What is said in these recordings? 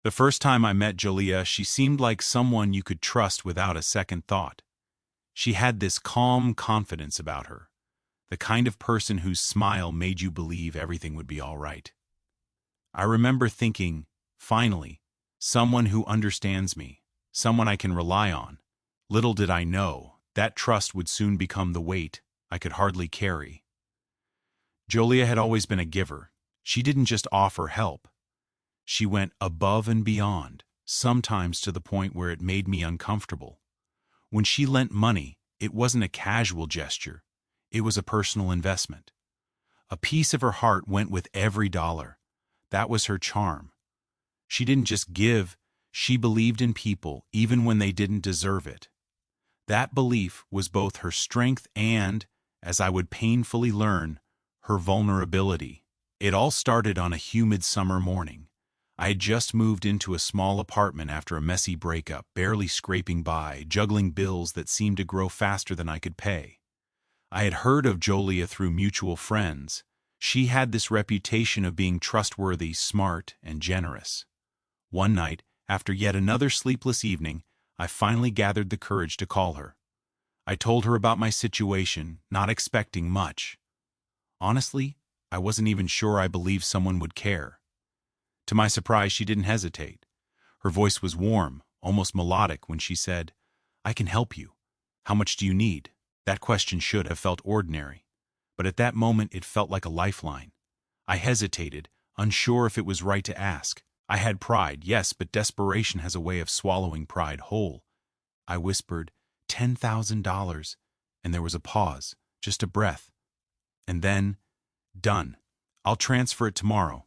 The first time I met Julia, she seemed like someone you could trust without a second thought. She had this calm confidence about her, the kind of person whose smile made you believe everything would be all right. I remember thinking, finally, someone who understands me, someone I can rely on. Little did I know, that trust would soon become the weight I could hardly carry. Julia had always been a giver. She didn't just offer help. She went above and beyond, sometimes to the point where it made me uncomfortable. When she lent money, it wasn't a casual gesture. It was a personal investment. A piece of her heart went with every dollar. That was her charm. She didn't just give, she believed in people even when they didn't deserve it. That belief was both her strength and, as I would painfully learn, her vulnerability. It all started on a humid summer morning. I had just moved into a small apartment after a messy breakup, barely scraping by, juggling bills that seemed to grow faster than I could pay. I had heard of Julia through mutual friends. She had this reputation of being trustworthy, smart, and generous. One night, after yet another sleepless evening, I finally gathered the courage to call her. I told her about my situation, not expecting much. Honestly, I wasn't even sure I believed someone would care. To my surprise, she didn't hesitate. Her voice was warm, almost melodic when she said, "I can help you. How much do you need?" That question should have felt ordinary, but at that moment it felt like a lifeline. I hesitated, unsure if it was right to ask. I had pride, yes, but desperation has a way of swallowing pride whole. I whispered, $10,000, and there was a pause, just a breath. And then, done. I'll transfer it tomorrow.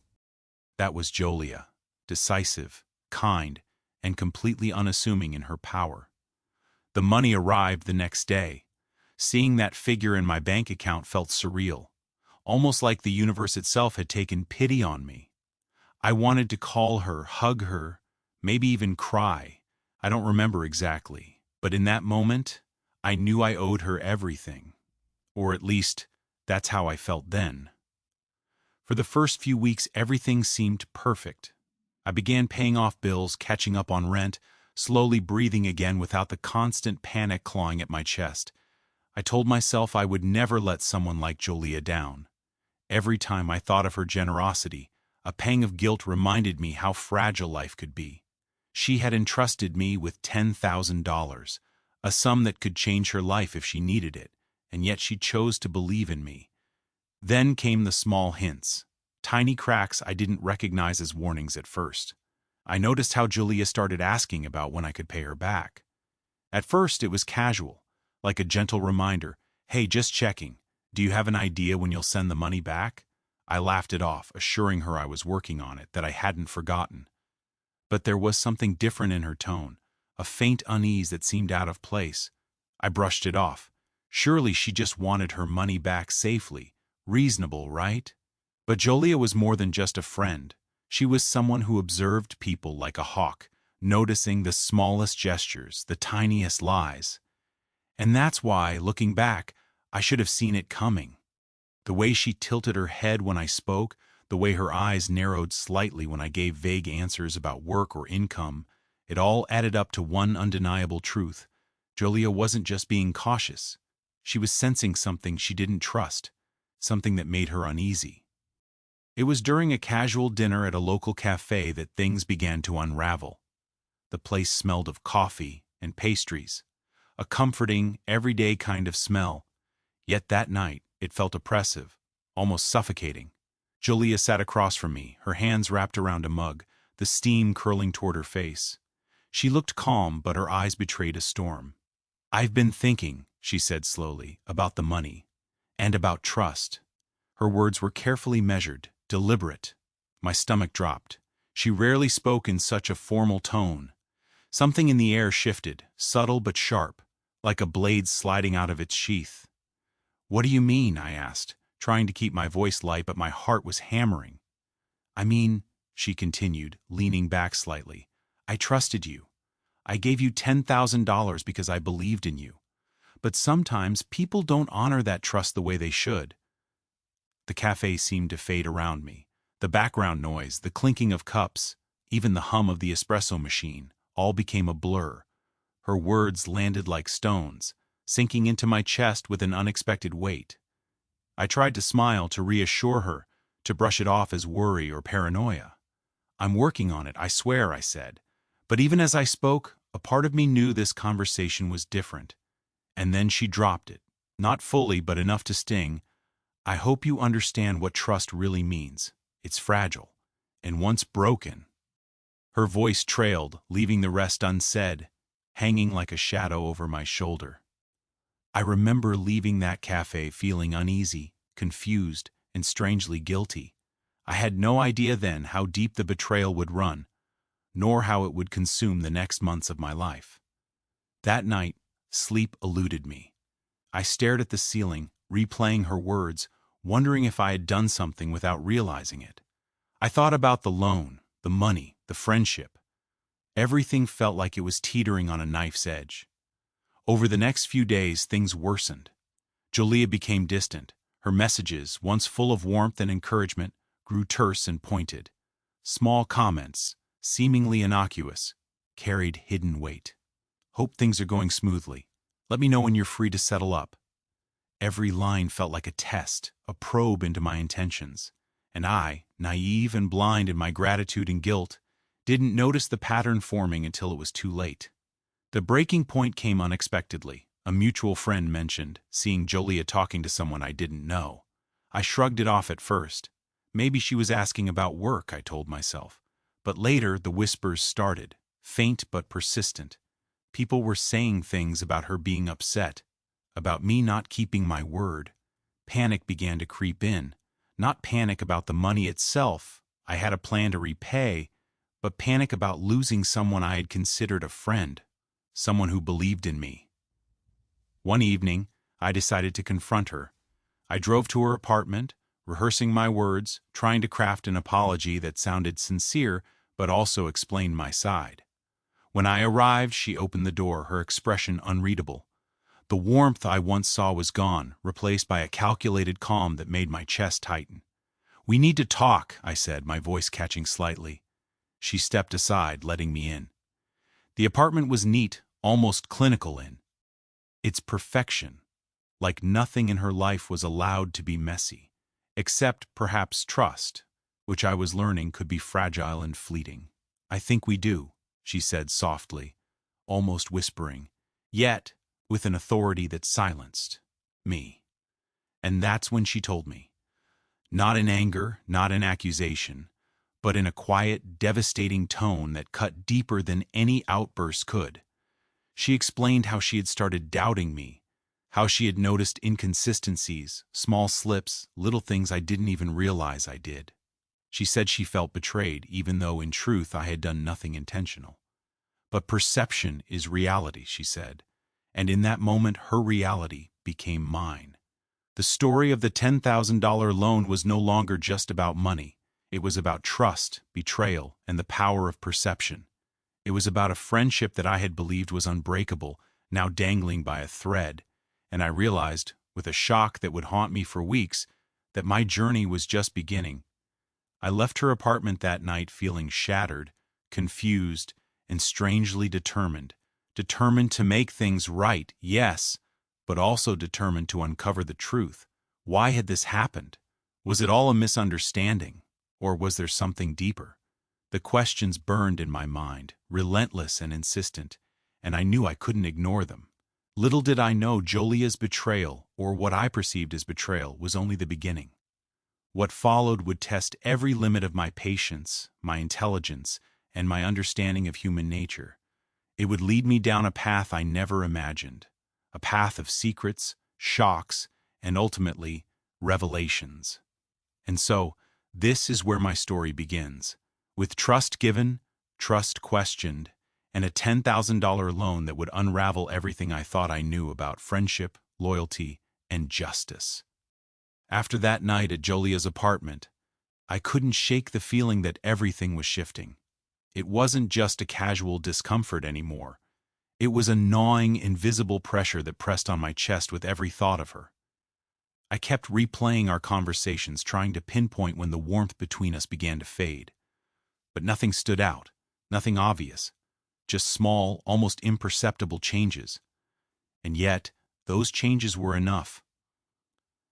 That was Julia, decisive, kind, and completely unassuming in her power. The money arrived the next day. Seeing that figure in my bank account felt surreal, almost like the universe itself had taken pity on me. I wanted to call her, hug her, maybe even cry. I don't remember exactly, but in that moment, I knew I owed her everything. Or at least, that's how I felt then. For the first few weeks, everything seemed perfect. I began paying off bills, catching up on rent, slowly breathing again without the constant panic clawing at my chest. I told myself I would never let someone like Julia down. Every time I thought of her generosity, a pang of guilt reminded me how fragile life could be. She had entrusted me with $10,000, a sum that could change her life if she needed it, and yet she chose to believe in me. Then came the small hints, tiny cracks I didn't recognize as warnings at first. I noticed how Julia started asking about when I could pay her back. At first it was casual, like a gentle reminder, "Hey, just checking. Do you have an idea when you'll send the money back?" I laughed it off, assuring her I was working on it, that I hadn't forgotten. But there was something different in her tone, a faint unease that seemed out of place. I brushed it off. Surely she just wanted her money back safely. Reasonable, right? But Julia was more than just a friend. She was someone who observed people like a hawk, noticing the smallest gestures, the tiniest lies. And that's why, looking back, I should have seen it coming. The way she tilted her head when I spoke, the way her eyes narrowed slightly when I gave vague answers about work or income, it all added up to one undeniable truth. Julia wasn't just being cautious. She was sensing something she didn't trust, something that made her uneasy. It was during a casual dinner at a local cafe that things began to unravel. The place smelled of coffee and pastries, a comforting, everyday kind of smell. Yet that night, it felt oppressive, almost suffocating. Julia sat across from me, her hands wrapped around a mug, the steam curling toward her face. She looked calm, but her eyes betrayed a storm. "I've been thinking," she said slowly, "about the money, and about trust." Her words were carefully measured, deliberate. My stomach dropped. She rarely spoke in such a formal tone. Something in the air shifted, subtle but sharp, like a blade sliding out of its sheath. "What do you mean?" I asked, trying to keep my voice light, but my heart was hammering. "I mean," she continued, leaning back slightly, "I trusted you. I gave you $10,000 because I believed in you. But sometimes people don't honor that trust the way they should." The cafe seemed to fade around me. The background noise, the clinking of cups, Even the hum of the espresso machine, all became a blur. Her words landed like stones, sinking into my chest with an unexpected weight. I tried to smile, to reassure her, to brush it off as worry or paranoia. "I'm working on it, I swear," I said. But even as I spoke, a part of me knew this conversation was different. And then she dropped it. Not fully, but enough to sting. "I hope you understand what trust really means. It's fragile. And once broken—" Her voice trailed, leaving the rest unsaid, hanging like a shadow over my shoulder. I remember leaving that cafe feeling uneasy, confused, and strangely guilty. I had no idea then how deep the betrayal would run, nor how it would consume the next months of my life. That night, sleep eluded me. I stared at the ceiling, replaying her words, wondering if I had done something without realizing it. I thought about the loan, the money, the friendship. Everything felt like it was teetering on a knife's edge. Over the next few days, things worsened. Julia became distant. Her messages, once full of warmth and encouragement, grew terse and pointed. Small comments, seemingly innocuous, carried hidden weight. "Hope things are going smoothly. Let me know when you're free to settle up." Every line felt like a test, a probe into my intentions. And I, naive and blind in my gratitude and guilt, didn't notice the pattern forming until it was too late. The breaking point came unexpectedly. A mutual friend mentioned seeing Julia talking to someone I didn't know. I shrugged it off at first. Maybe she was asking about work, I told myself. But later the whispers started, faint but persistent. People were saying things about her being upset, about me not keeping my word. Panic began to creep in. Not panic about the money itself, I had a plan to repay, but panic about losing someone I had considered a friend, someone who believed in me. One evening, I decided to confront her. I drove to her apartment, rehearsing my words, trying to craft an apology that sounded sincere but also explained my side. When I arrived, she opened the door, her expression unreadable. The warmth I once saw was gone, replaced by a calculated calm that made my chest tighten. "We need to talk," I said, my voice catching slightly. She stepped aside, letting me in. The apartment was neat, almost clinical in its perfection, like nothing in her life was allowed to be messy, except perhaps trust, which I was learning could be fragile and fleeting. "I think we do," she said softly, almost whispering, yet with an authority that silenced me. And that's when she told me. Not in anger, not in accusation, but in a quiet, devastating tone that cut deeper than any outburst could. She explained how she had started doubting me, how she had noticed inconsistencies, small slips, little things I didn't even realize I did. She said she felt betrayed, even though in truth I had done nothing intentional. But perception is reality, she said, and in that moment her reality became mine. The story of the $10,000 loan was no longer just about money. It was about trust, betrayal, and the power of perception. It was about a friendship that I had believed was unbreakable, now dangling by a thread, and I realized, with a shock that would haunt me for weeks, that my journey was just beginning. I left her apartment that night feeling shattered, confused, and strangely determined. Determined to make things right, yes, but also determined to uncover the truth. Why had this happened? Was it all a misunderstanding, or was there something deeper? The questions burned in my mind, relentless and insistent, and I knew I couldn't ignore them. Little did I know Jolia's betrayal, or what I perceived as betrayal, was only the beginning. What followed would test every limit of my patience, my intelligence, and my understanding of human nature. It would lead me down a path I never imagined, a path of secrets, shocks, and ultimately, revelations. And so, this is where my story begins. With trust given, trust questioned, and a $10,000 loan that would unravel everything I thought I knew about friendship, loyalty, and justice. After that night at Jolia's apartment, I couldn't shake the feeling that everything was shifting. It wasn't just a casual discomfort anymore. It was a gnawing, invisible pressure that pressed on my chest with every thought of her. I kept replaying our conversations, trying to pinpoint when the warmth between us began to fade. But nothing stood out, nothing obvious, just small, almost imperceptible changes. And yet, those changes were enough.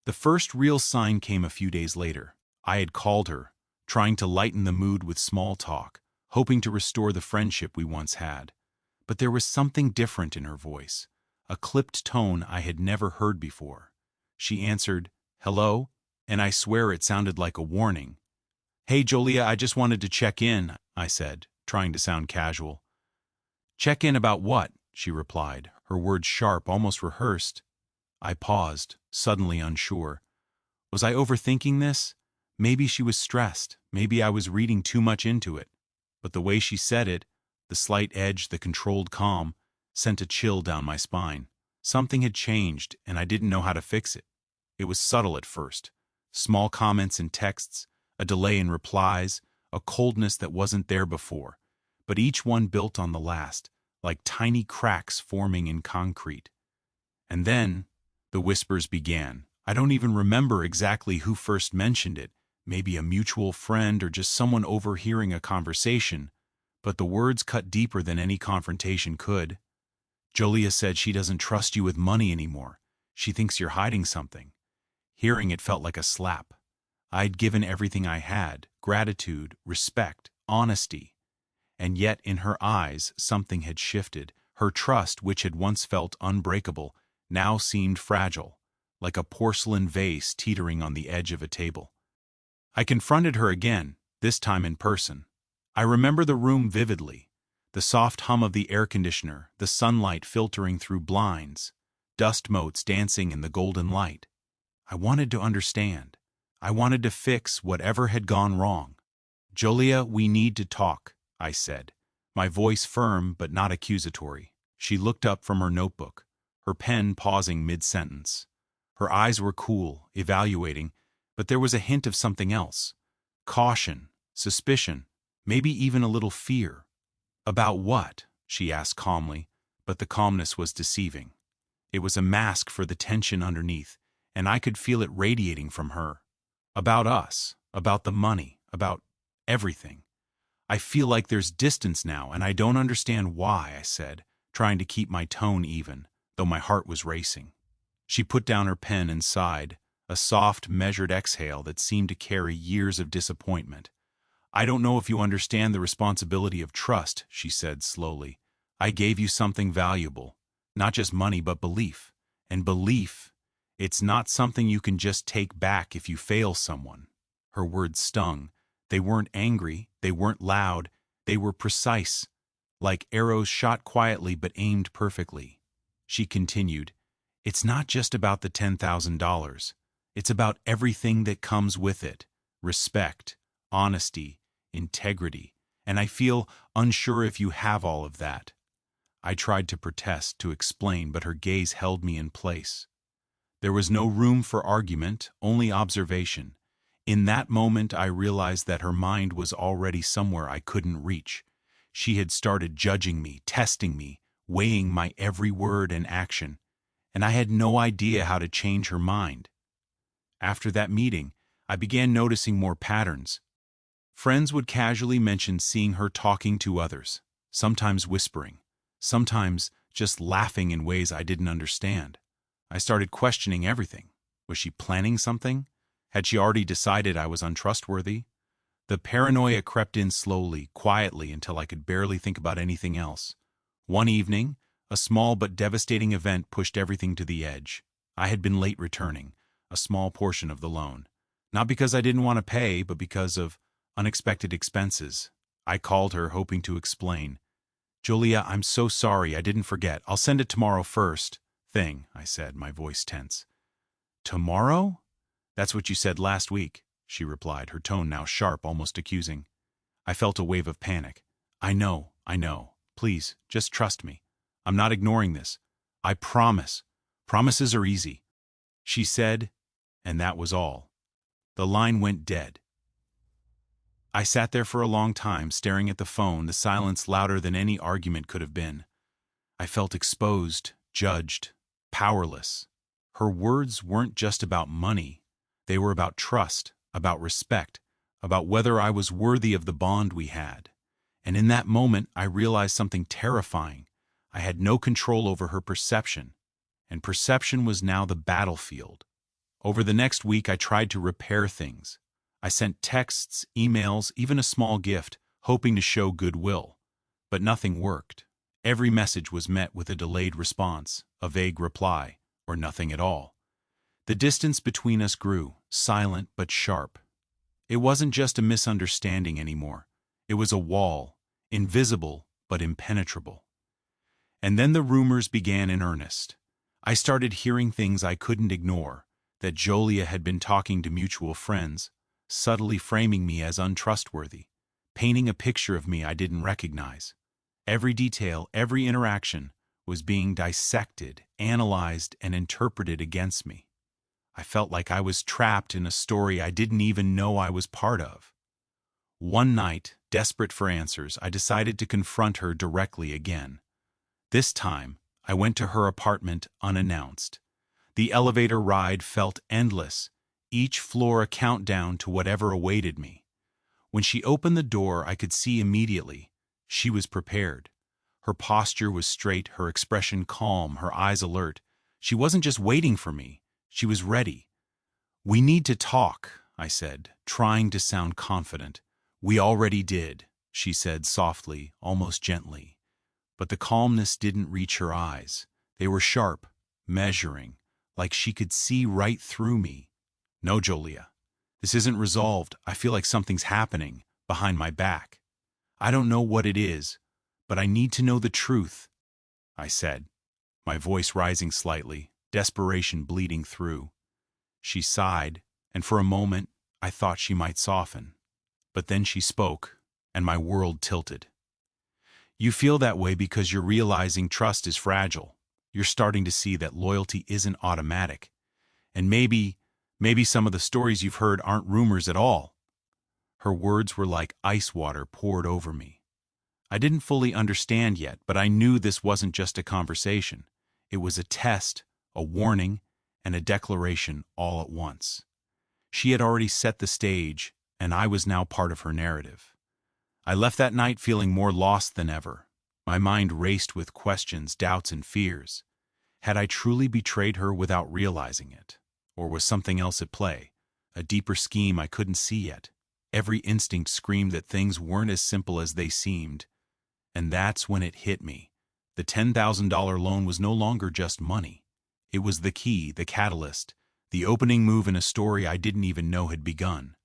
The first real sign came a few days later. I had called her, trying to lighten the mood with small talk, hoping to restore the friendship we once had. But there was something different in her voice, a clipped tone I had never heard before. She answered, "Hello?" and I swear it sounded like a warning. "Hey, Jolia, I just wanted to check in," I said, trying to sound casual. "Check in about what?" she replied, her words sharp, almost rehearsed. I paused, suddenly unsure. Was I overthinking this? Maybe she was stressed. Maybe I was reading too much into it. But the way she said it, the slight edge, the controlled calm, sent a chill down my spine. Something had changed, and I didn't know how to fix it. It was subtle at first. Small comments in texts, a delay in replies, a coldness that wasn't there before. But each one built on the last, like tiny cracks forming in concrete. And then the whispers began. I don't even remember exactly who first mentioned it, maybe a mutual friend or just someone overhearing a conversation, but the words cut deeper than any confrontation could. "Jolia said she doesn't trust you with money anymore. She thinks you're hiding something." Hearing it felt like a slap. I'd given everything I had, gratitude, respect, honesty. And yet in her eyes something had shifted. Her trust, which had once felt unbreakable, now seemed fragile, like a porcelain vase teetering on the edge of a table. I confronted her again, this time in person. I remember the room vividly, the soft hum of the air conditioner, the sunlight filtering through blinds, dust motes dancing in the golden light. I wanted to understand. I wanted to fix whatever had gone wrong. "Jolia, we need to talk," I said, my voice firm but not accusatory. She looked up from her notebook, her pen pausing mid-sentence. Her eyes were cool, evaluating, but there was a hint of something else. Caution, suspicion, maybe even a little fear. "About what?" she asked calmly, but the calmness was deceiving. It was a mask for the tension underneath, and I could feel it radiating from her. "About us, about the money, about everything. I feel like there's distance now, and I don't understand why," I said, trying to keep my tone even, though my heart was racing. She put down her pen and sighed, a soft, measured exhale that seemed to carry years of disappointment. "I don't know if you understand the responsibility of trust," she said slowly. "I gave you something valuable, not just money but belief. And belief, it's not something you can just take back if you fail someone." Her words stung. They weren't angry, they weren't loud, they were precise, like arrows shot quietly but aimed perfectly. She continued, "It's not just about the $10,000. It's about everything that comes with it. Respect, honesty, integrity, and I feel unsure if you have all of that." I tried to protest, to explain, but her gaze held me in place. There was no room for argument, only observation. In that moment I realized that her mind was already somewhere I couldn't reach. She had started judging me, testing me, weighing my every word and action, and I had no idea how to change her mind. After that meeting, I began noticing more patterns. Friends would casually mention seeing her talking to others, sometimes whispering, sometimes just laughing in ways I didn't understand. I started questioning everything. Was she planning something? Had she already decided I was untrustworthy? The paranoia crept in slowly, quietly, until I could barely think about anything else. One evening, a small but devastating event pushed everything to the edge. I had been late returning a small portion of the loan. Not because I didn't want to pay, but because of unexpected expenses. I called her, hoping to explain. "Julia, I'm so sorry, I didn't forget. I'll send it tomorrow first thing," I said, my voice tense. "Tomorrow? That's what you said last week," she replied, her tone now sharp, almost accusing. I felt a wave of panic. I know. Please, just trust me. I'm not ignoring this. I promise. Promises are easy," she said, and that was all. The line went dead. I sat there for a long time, staring at the phone, the silence louder than any argument could have been. I felt exposed, judged, powerless. Her words weren't just about money. They were about trust, about respect, about whether I was worthy of the bond we had. And in that moment, I realized something terrifying. I had no control over her perception, and perception was now the battlefield. Over the next week, I tried to repair things. I sent texts, emails, even a small gift, hoping to show goodwill. But nothing worked. Every message was met with a delayed response, a vague reply, or nothing at all. The distance between us grew, silent but sharp. It wasn't just a misunderstanding anymore. It was a wall, invisible but impenetrable. And then the rumors began in earnest. I started hearing things I couldn't ignore, that Jolia had been talking to mutual friends, subtly framing me as untrustworthy, painting a picture of me I didn't recognize. Every detail, every interaction was being dissected, analyzed, and interpreted against me. I felt like I was trapped in a story I didn't even know I was part of. One night, desperate for answers, I decided to confront her directly again. This time, I went to her apartment unannounced. The elevator ride felt endless, each floor a countdown to whatever awaited me. When she opened the door, I could see immediately. She was prepared. Her posture was straight, her expression calm, her eyes alert. She wasn't just waiting for me. She was ready. "We need to talk," I said, trying to sound confident. "We already did," she said softly, almost gently. But the calmness didn't reach her eyes. They were sharp, measuring, like she could see right through me. "No, Jolia, this isn't resolved. I feel like something's happening behind my back. I don't know what it is, but I need to know the truth," I said, my voice rising slightly, desperation bleeding through. She sighed, and for a moment I thought she might soften. But then she spoke, and my world tilted. "You feel that way because you're realizing trust is fragile. You're starting to see that loyalty isn't automatic. And maybe some of the stories you've heard aren't rumors at all." Her words were like ice water poured over me. I didn't fully understand yet, but I knew this wasn't just a conversation. It was a test, a warning, and a declaration all at once. She had already set the stage, and I was now part of her narrative. I left that night feeling more lost than ever. My mind raced with questions, doubts, and fears. Had I truly betrayed her without realizing it? Or was something else at play? A deeper scheme I couldn't see yet? Every instinct screamed that things weren't as simple as they seemed. And that's when it hit me. The $10,000 loan was no longer just money. It was the key, the catalyst, the opening move in a story I didn't even know had begun.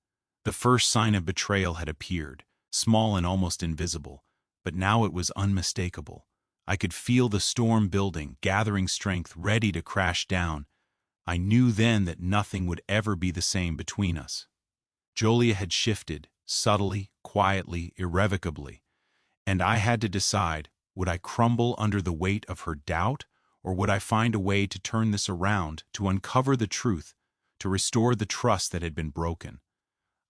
The first sign of betrayal had appeared, small and almost invisible, but now it was unmistakable. I could feel the storm building, gathering strength, ready to crash down. I knew then that nothing would ever be the same between us. Jolia had shifted, subtly, quietly, irrevocably, and I had to decide, would I crumble under the weight of her doubt, or would I find a way to turn this around, to uncover the truth, to restore the trust that had been broken?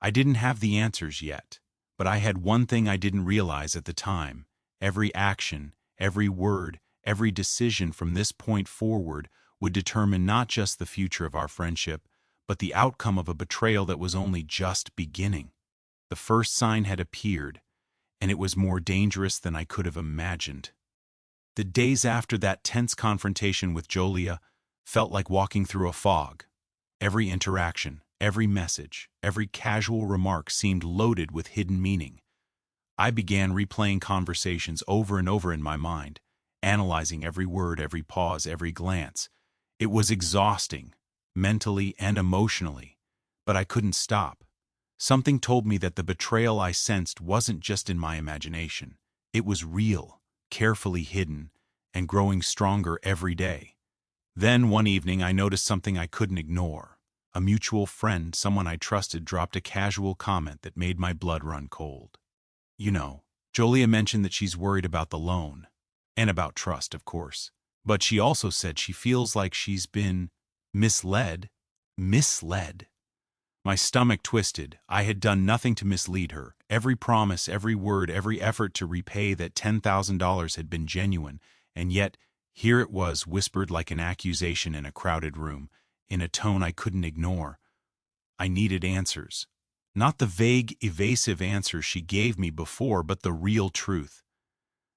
I didn't have the answers yet, but I had one thing I didn't realize at the time. Every action, every word, every decision from this point forward would determine not just the future of our friendship, but the outcome of a betrayal that was only just beginning. The first sign had appeared, and it was more dangerous than I could have imagined. The days after that tense confrontation with Jolia felt like walking through a fog. Every interaction, every message, every casual remark seemed loaded with hidden meaning. I began replaying conversations over and over in my mind, analyzing every word, every pause, every glance. It was exhausting, mentally and emotionally, but I couldn't stop. Something told me that the betrayal I sensed wasn't just in my imagination. It was real, carefully hidden, and growing stronger every day. Then one evening I noticed something I couldn't ignore. A mutual friend, someone I trusted, dropped a casual comment that made my blood run cold. "You know, Jolia mentioned that she's worried about the loan, and about trust, of course. But she also said she feels like she's been misled." Misled? My stomach twisted. I had done nothing to mislead her. Every promise, every word, every effort to repay that $10,000 had been genuine, and yet here it was, whispered like an accusation in a crowded room, in a tone I couldn't ignore. I needed answers. Not the vague, evasive answer she gave me before, but the real truth.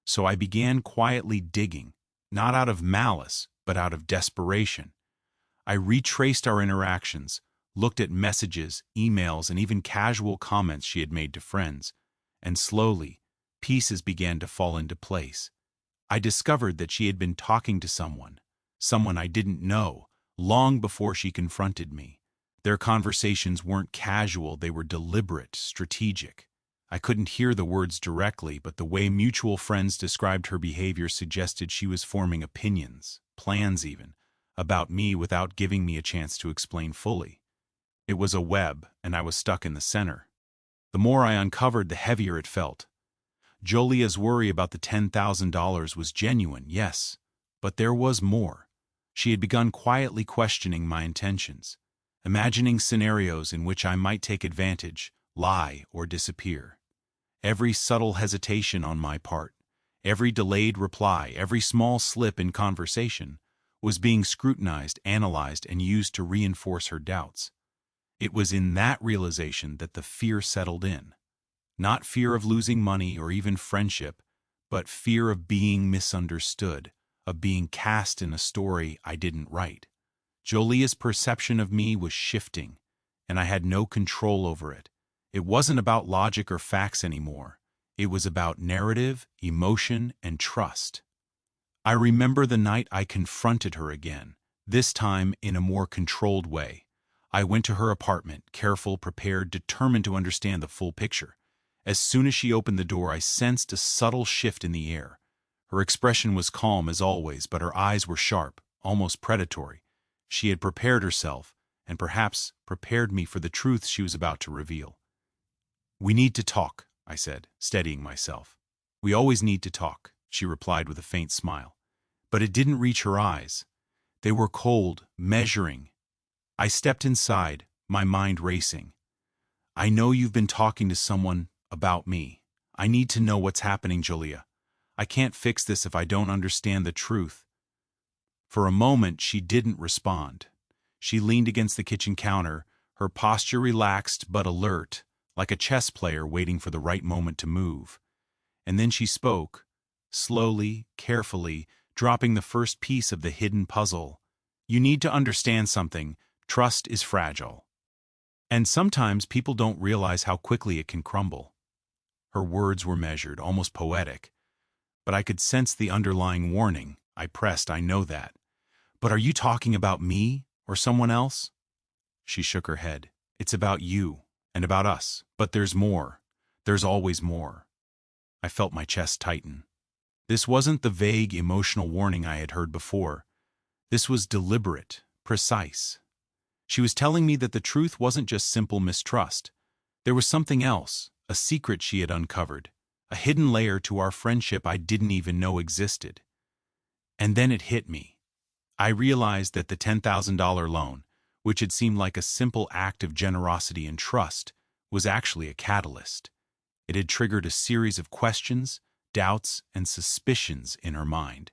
So I began quietly digging, not out of malice, but out of desperation. I retraced our interactions, looked at messages, emails, and even casual comments she had made to friends, and slowly, pieces began to fall into place. I discovered that she had been talking to someone I didn't know, long before she confronted me. Their conversations weren't casual, they were deliberate, strategic. I couldn't hear the words directly, but the way mutual friends described her behavior suggested she was forming opinions, plans even, about me without giving me a chance to explain fully. It was a web, and I was stuck in the center. The more I uncovered, the heavier it felt. Jolia's worry about the $10,000 was genuine, yes, but there was more. She had begun quietly questioning my intentions, imagining scenarios in which I might take advantage, lie, or disappear. Every subtle hesitation on my part, every delayed reply, every small slip in conversation was being scrutinized, analyzed, and used to reinforce her doubts. It was in that realization that the fear settled in. Not fear of losing money or even friendship, but fear of being misunderstood, of being cast in a story I didn't write. Jolia's perception of me was shifting, and I had no control over it. It wasn't about logic or facts anymore. It was about narrative, emotion, and trust. I remember the night I confronted her again, this time in a more controlled way. I went to her apartment, careful, prepared, determined to understand the full picture. As soon as she opened the door, I sensed a subtle shift in the air. Her expression was calm as always, but her eyes were sharp, almost predatory. She had prepared herself, and perhaps prepared me for the truth she was about to reveal. "We need to talk," I said, steadying myself. "We always need to talk," she replied with a faint smile. But it didn't reach her eyes. They were cold, measuring. I stepped inside, my mind racing. "I know you've been talking to someone about me. I need to know what's happening, Jolia. I can't fix this if I don't understand the truth." For a moment, she didn't respond. She leaned against the kitchen counter, her posture relaxed but alert, like a chess player waiting for the right moment to move. And then she spoke, slowly, carefully, dropping the first piece of the hidden puzzle. "You need to understand something. Trust is fragile. And sometimes people don't realize how quickly it can crumble." Her words were measured, almost poetic. But I could sense the underlying warning. I pressed, "I know that. But are you talking about me or someone else?" She shook her head. "It's about you and about us. But there's more. There's always more." I felt my chest tighten. This wasn't the vague, emotional warning I had heard before. This was deliberate, precise. She was telling me that the truth wasn't just simple mistrust. There was something else, a secret she had uncovered, a hidden layer to our friendship I didn't even know existed. And then it hit me. I realized that the $10,000 loan, which had seemed like a simple act of generosity and trust, was actually a catalyst. It had triggered a series of questions, doubts, and suspicions in her mind.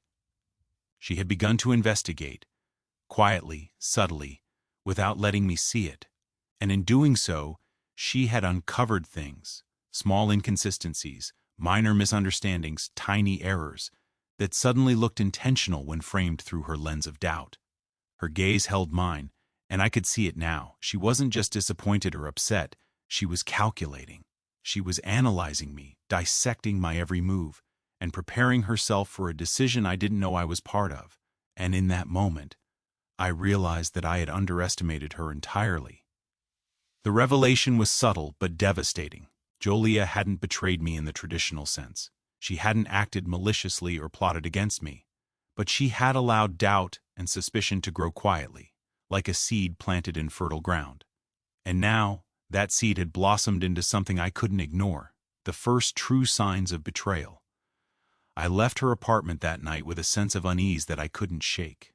She had begun to investigate, quietly, subtly, without letting me see it. And in doing so, she had uncovered things, small inconsistencies, minor misunderstandings, tiny errors, that suddenly looked intentional when framed through her lens of doubt. Her gaze held mine, and I could see it now. She wasn't just disappointed or upset, she was calculating. She was analyzing me, dissecting my every move, and preparing herself for a decision I didn't know I was part of. And in that moment, I realized that I had underestimated her entirely. The revelation was subtle but devastating. Jolia hadn't betrayed me in the traditional sense. She hadn't acted maliciously or plotted against me. But she had allowed doubt and suspicion to grow quietly, like a seed planted in fertile ground. And now, that seed had blossomed into something I couldn't ignore, the first true signs of betrayal. I left her apartment that night with a sense of unease that I couldn't shake.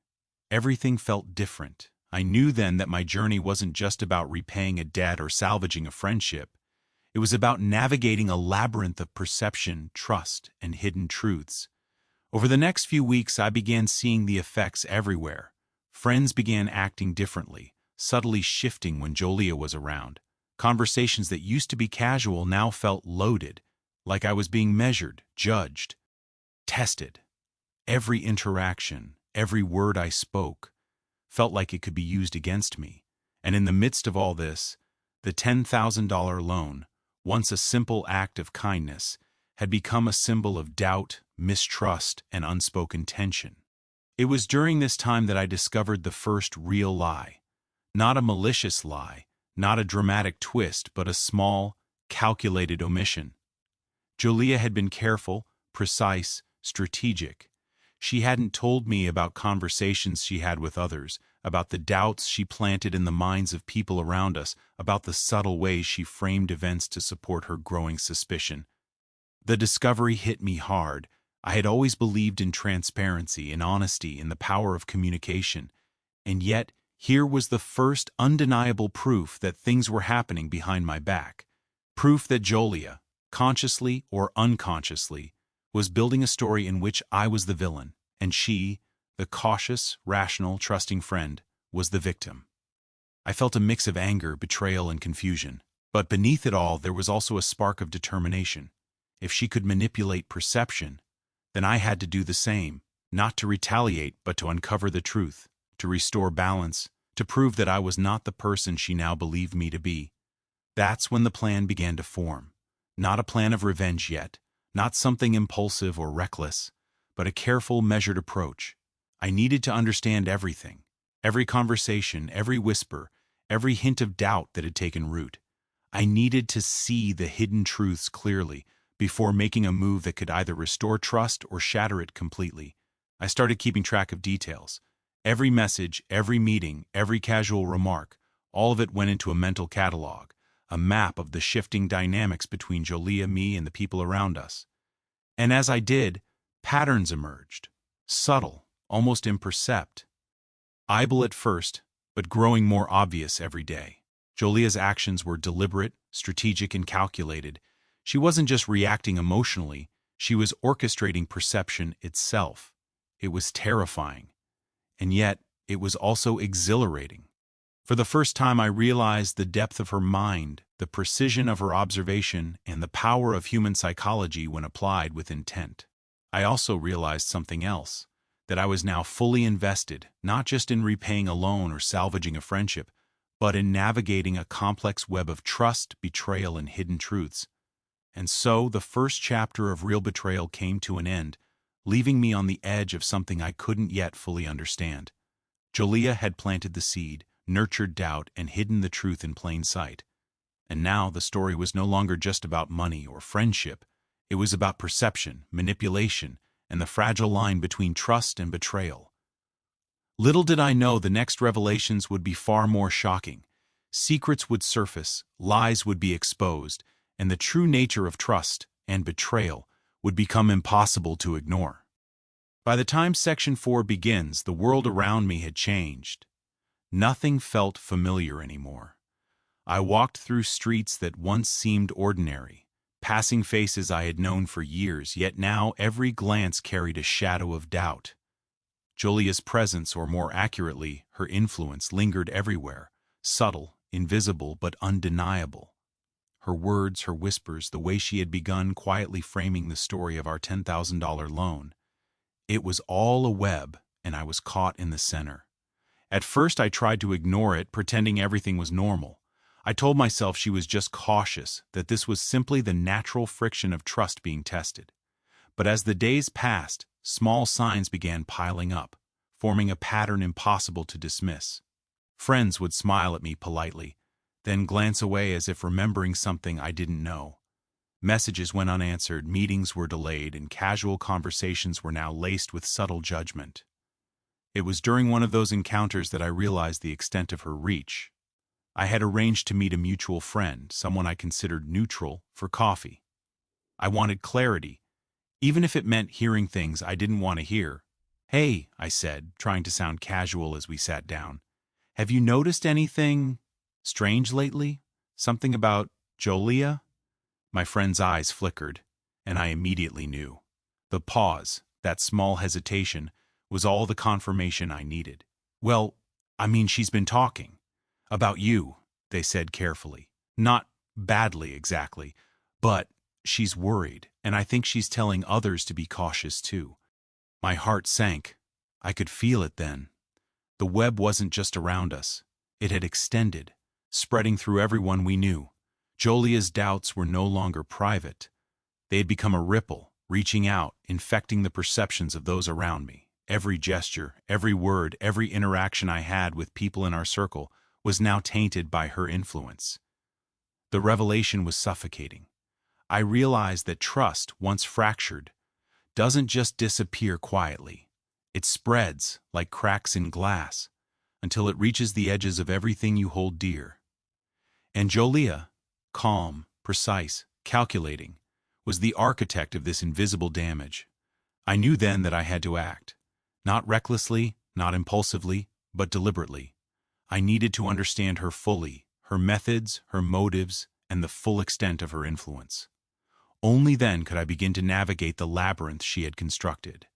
Everything felt different. I knew then that my journey wasn't just about repaying a debt or salvaging a friendship. It was about navigating a labyrinth of perception, trust, and hidden truths. Over the next few weeks, I began seeing the effects everywhere. Friends began acting differently, subtly shifting when Jolia was around. Conversations that used to be casual now felt loaded, like I was being measured, judged, tested. Every interaction, every word I spoke, felt like it could be used against me. And in the midst of all this, the $10,000 loan, once a simple act of kindness, had become a symbol of doubt, mistrust, and unspoken tension. It was during this time that I discovered the first real lie. Not a malicious lie, not a dramatic twist, but a small, calculated omission. Julia had been careful, precise, strategic. She hadn't told me about conversations she had with others, about the doubts she planted in the minds of people around us, about the subtle ways she framed events to support her growing suspicion. The discovery hit me hard. I had always believed in transparency, in honesty, in the power of communication. And yet, here was the first undeniable proof that things were happening behind my back. Proof that Julia, consciously or unconsciously, was building a story in which I was the villain, and she, the cautious, rational, trusting friend, was the victim. I felt a mix of anger, betrayal, and confusion. But beneath it all, there was also a spark of determination. If she could manipulate perception, then I had to do the same, not to retaliate, but to uncover the truth, to restore balance, to prove that I was not the person she now believed me to be. That's when the plan began to form. Not a plan of revenge yet, not something impulsive or reckless, but a careful, measured approach. I needed to understand everything, every conversation, every whisper, every hint of doubt that had taken root. I needed to see the hidden truths clearly before making a move that could either restore trust or shatter it completely. I started keeping track of details. Every message, every meeting, every casual remark, all of it went into a mental catalog, a map of the shifting dynamics between Julia, me, and the people around us. And as I did, patterns emerged, subtle, almost imperceptible at first, but growing more obvious every day. Julia's actions were deliberate, strategic, and calculated. She wasn't just reacting emotionally, she was orchestrating perception itself. It was terrifying, and yet it was also exhilarating. For the first time, I realized the depth of her mind, the precision of her observation, and the power of human psychology when applied with intent. I also realized something else, that I was now fully invested, not just in repaying a loan or salvaging a friendship, but in navigating a complex web of trust, betrayal, and hidden truths. And so the first chapter of Real Betrayal came to an end, leaving me on the edge of something I couldn't yet fully understand. Julia had planted the seed, nurtured doubt, and hidden the truth in plain sight. And now the story was no longer just about money or friendship. It was about perception, manipulation, and the fragile line between trust and betrayal. Little did I know the next revelations would be far more shocking. Secrets would surface, lies would be exposed, and the true nature of trust and betrayal would become impossible to ignore. By the time Section 4 begins, the world around me had changed. Nothing felt familiar anymore. I walked through streets that once seemed ordinary, passing faces I had known for years, yet now every glance carried a shadow of doubt. Julia's presence, or more accurately, her influence, lingered everywhere, subtle, invisible, but undeniable. Her words, her whispers, the way she had begun quietly framing the story of our $10,000 loan. It was all a web, and I was caught in the center. At first I tried to ignore it, pretending everything was normal. I told myself she was just cautious, that this was simply the natural friction of trust being tested. But as the days passed, small signs began piling up, forming a pattern impossible to dismiss. Friends would smile at me politely, then glance away as if remembering something I didn't know. Messages went unanswered, meetings were delayed, and casual conversations were now laced with subtle judgment. It was during one of those encounters that I realized the extent of her reach. I had arranged to meet a mutual friend, someone I considered neutral, for coffee. I wanted clarity, even if it meant hearing things I didn't want to hear. "Hey," I said, trying to sound casual as we sat down. "Have you noticed anything strange lately? Something about Julia?" My friend's eyes flickered, and I immediately knew. The pause, that small hesitation, was all the confirmation I needed. "Well, I mean, she's been talking. About you," they said carefully. Not badly, exactly, but she's worried, and I think she's telling others to be cautious too. My heart sank. I could feel it then. The web wasn't just around us. It had extended, spreading through everyone we knew. Jolia's doubts were no longer private. They had become a ripple, reaching out, infecting the perceptions of those around me. Every gesture, every word, every interaction I had with people in our circle was now tainted by her influence. The revelation was suffocating. I realized that trust, once fractured, doesn't just disappear quietly. It spreads like cracks in glass until it reaches the edges of everything you hold dear. And Jolia, calm, precise, calculating, was the architect of this invisible damage. I knew then that I had to act. Not recklessly, not impulsively, but deliberately. I needed to understand her fully, her methods, her motives, and the full extent of her influence. Only then could I begin to navigate the labyrinth she had constructed.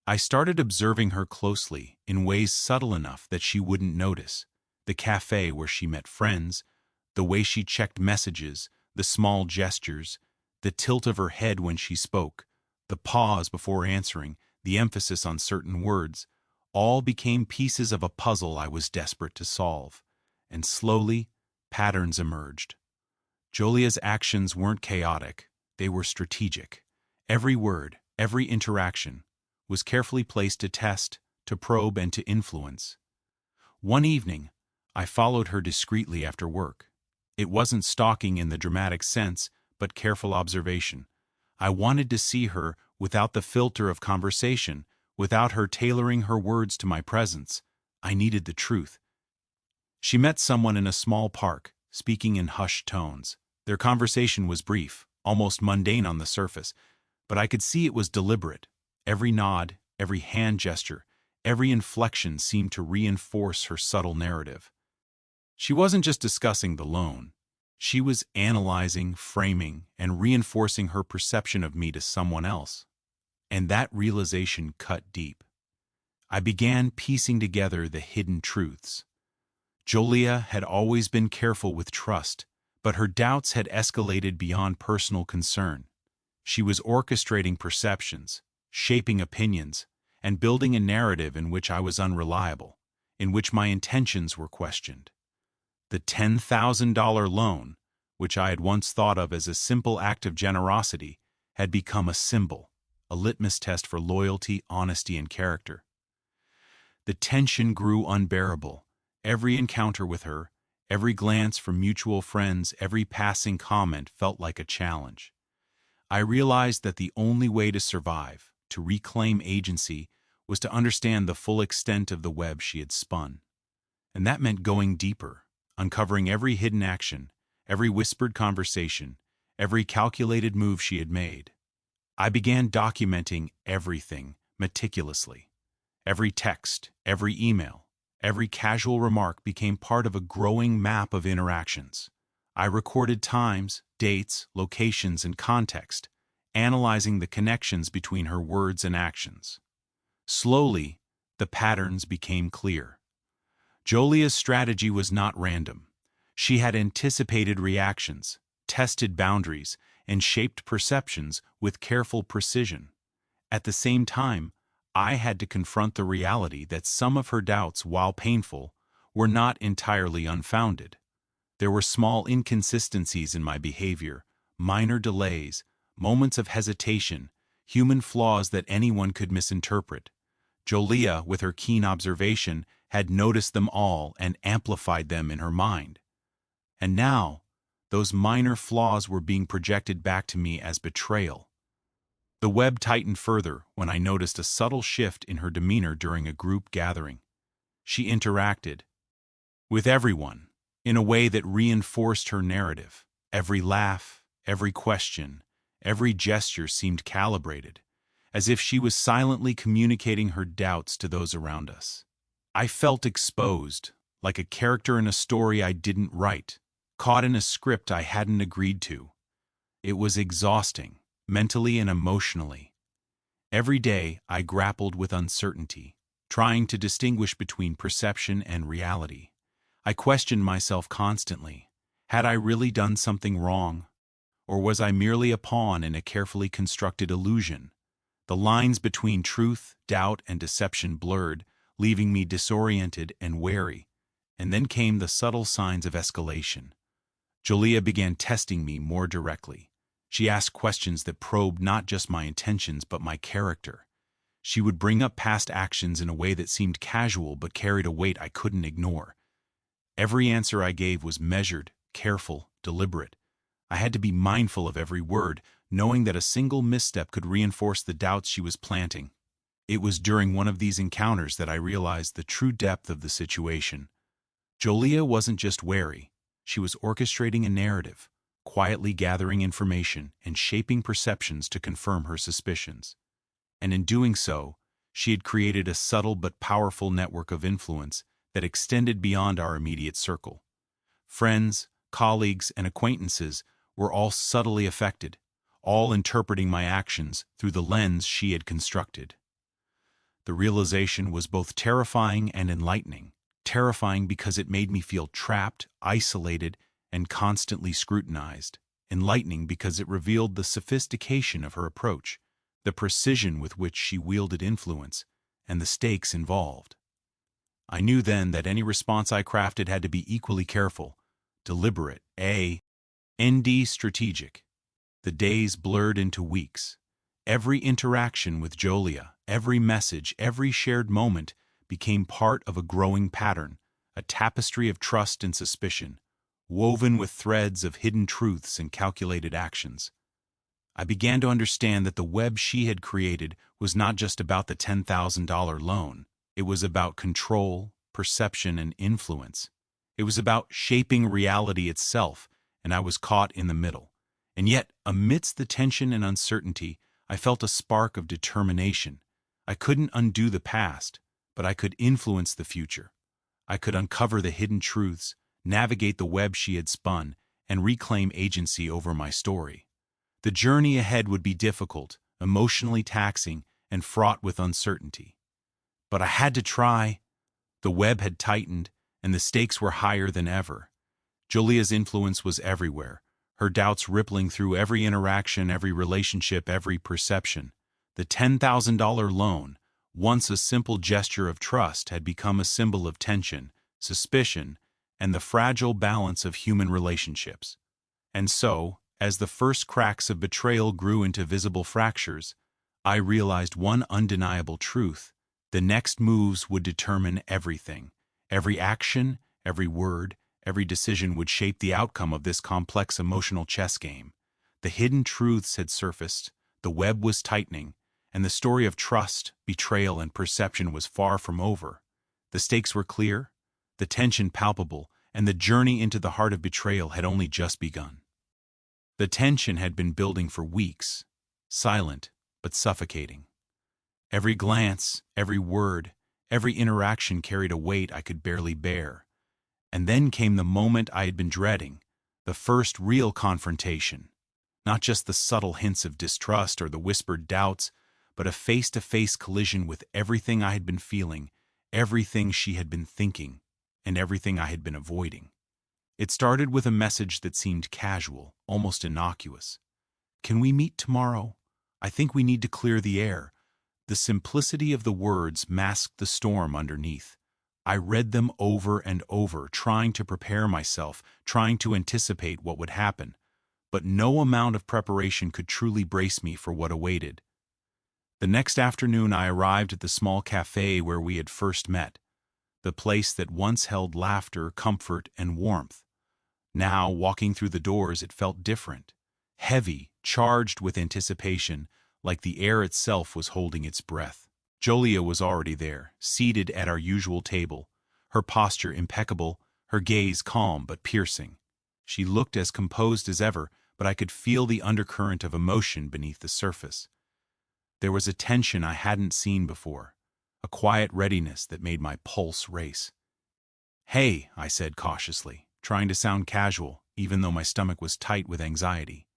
I started observing her closely, in ways subtle enough that she wouldn't notice. The cafe where she met friends, the way she checked messages, the small gestures, the tilt of her head when she spoke, the pause before answering, the emphasis on certain words, all became pieces of a puzzle I was desperate to solve. And slowly, patterns emerged. Jolia's actions weren't chaotic, they were strategic. Every word, every interaction, was carefully placed to test, to probe, and to influence. One evening, I followed her discreetly after work. It wasn't stalking in the dramatic sense, but careful observation. I wanted to see her without the filter of conversation, without her tailoring her words to my presence. I needed the truth. She met someone in a small park, speaking in hushed tones. Their conversation was brief, almost mundane on the surface, but I could see it was deliberate. Every nod, every hand gesture, every inflection seemed to reinforce her subtle narrative. She wasn't just discussing the loan. She was analyzing, framing, and reinforcing her perception of me to someone else. And that realization cut deep. I began piecing together the hidden truths. Jolia had always been careful with trust, but her doubts had escalated beyond personal concern. She was orchestrating perceptions, shaping opinions, and building a narrative in which I was unreliable, in which my intentions were questioned. The $10,000 loan, which I had once thought of as a simple act of generosity, had become a symbol, a litmus test for loyalty, honesty, and character. The tension grew unbearable. Every encounter with her, every glance from mutual friends, every passing comment felt like a challenge. I realized that the only way to survive, to reclaim agency, was to understand the full extent of the web she had spun. And that meant going deeper, uncovering every hidden action, every whispered conversation, every calculated move she had made. I began documenting everything meticulously. Every text, every email, every casual remark became part of a growing map of interactions. I recorded times, dates, locations, and context, analyzing the connections between her words and actions. Slowly, the patterns became clear. Jolia's strategy was not random. She had anticipated reactions, tested boundaries, and shaped perceptions with careful precision. At the same time, I had to confront the reality that some of her doubts, while painful, were not entirely unfounded. There were small inconsistencies in my behavior, minor delays, moments of hesitation, human flaws that anyone could misinterpret. Jolia, with her keen observation, had noticed them all and amplified them in her mind. And now, those minor flaws were being projected back to me as betrayal. The web tightened further when I noticed a subtle shift in her demeanor during a group gathering. She interacted with everyone in a way that reinforced her narrative. Every laugh, every question, every gesture seemed calibrated, as if she was silently communicating her doubts to those around us. I felt exposed, like a character in a story I didn't write, caught in a script I hadn't agreed to. It was exhausting, mentally and emotionally. Every day I grappled with uncertainty, trying to distinguish between perception and reality. I questioned myself constantly. Had I really done something wrong? Or was I merely a pawn in a carefully constructed illusion? The lines between truth, doubt, and deception blurred, leaving me disoriented and wary. And then came the subtle signs of escalation. Julia began testing me more directly. She asked questions that probed not just my intentions but my character. She would bring up past actions in a way that seemed casual but carried a weight I couldn't ignore. Every answer I gave was measured, careful, deliberate. I had to be mindful of every word, knowing that a single misstep could reinforce the doubts she was planting. It was during one of these encounters that I realized the true depth of the situation. Julia wasn't just wary. She was orchestrating a narrative, quietly gathering information and shaping perceptions to confirm her suspicions. And in doing so, she had created a subtle but powerful network of influence that extended beyond our immediate circle. Friends, colleagues, and acquaintances were all subtly affected, all interpreting my actions through the lens she had constructed. The realization was both terrifying and enlightening. Terrifying because it made me feel trapped, isolated, and constantly scrutinized. Enlightening because it revealed the sophistication of her approach, the precision with which she wielded influence, and the stakes involved. I knew then that any response I crafted had to be equally careful, deliberate, and strategic. The days blurred into weeks. Every interaction with Julia, every message, every shared moment became part of a growing pattern, a tapestry of trust and suspicion, woven with threads of hidden truths and calculated actions. I began to understand that the web she had created was not just about the $10,000 loan. It was about control, perception, and influence. It was about shaping reality itself, and I was caught in the middle. And yet, amidst the tension and uncertainty, I felt a spark of determination. I couldn't undo the past, but I could influence the future. I could uncover the hidden truths, navigate the web she had spun, and reclaim agency over my story. The journey ahead would be difficult, emotionally taxing, and fraught with uncertainty. But I had to try. The web had tightened, and the stakes were higher than ever. Julia's influence was everywhere, her doubts rippling through every interaction, every relationship, every perception. The $10,000 loan, once a simple gesture of trust, had become a symbol of tension, suspicion, and the fragile balance of human relationships. And so, as the first cracks of betrayal grew into visible fractures, I realized one undeniable truth. The next moves would determine everything. Every action, every word, every decision would shape the outcome of this complex emotional chess game. The hidden truths had surfaced, the web was tightening, and the story of trust, betrayal, and perception was far from over. The stakes were clear, the tension palpable, and the journey into the heart of betrayal had only just begun. The tension had been building for weeks, silent but suffocating. Every glance, every word, every interaction carried a weight I could barely bear. And then came the moment I had been dreading, the first real confrontation. Not just the subtle hints of distrust or the whispered doubts, but a face-to-face collision with everything I had been feeling, everything she had been thinking, and everything I had been avoiding. It started with a message that seemed casual, almost innocuous. "Can we meet tomorrow? I think we need to clear the air." The simplicity of the words masked the storm underneath. I read them over and over, trying to prepare myself, trying to anticipate what would happen. But no amount of preparation could truly brace me for what awaited. The next afternoon I arrived at the small cafe where we had first met, the place that once held laughter, comfort, and warmth. Now, walking through the doors, it felt different. Heavy, charged with anticipation, like the air itself was holding its breath. Julia was already there, seated at our usual table, her posture impeccable, her gaze calm but piercing. She looked as composed as ever, but I could feel the undercurrent of emotion beneath the surface. There was a tension I hadn't seen before, a quiet readiness that made my pulse race. "Hey," I said cautiously, trying to sound casual, even though my stomach was tight with anxiety.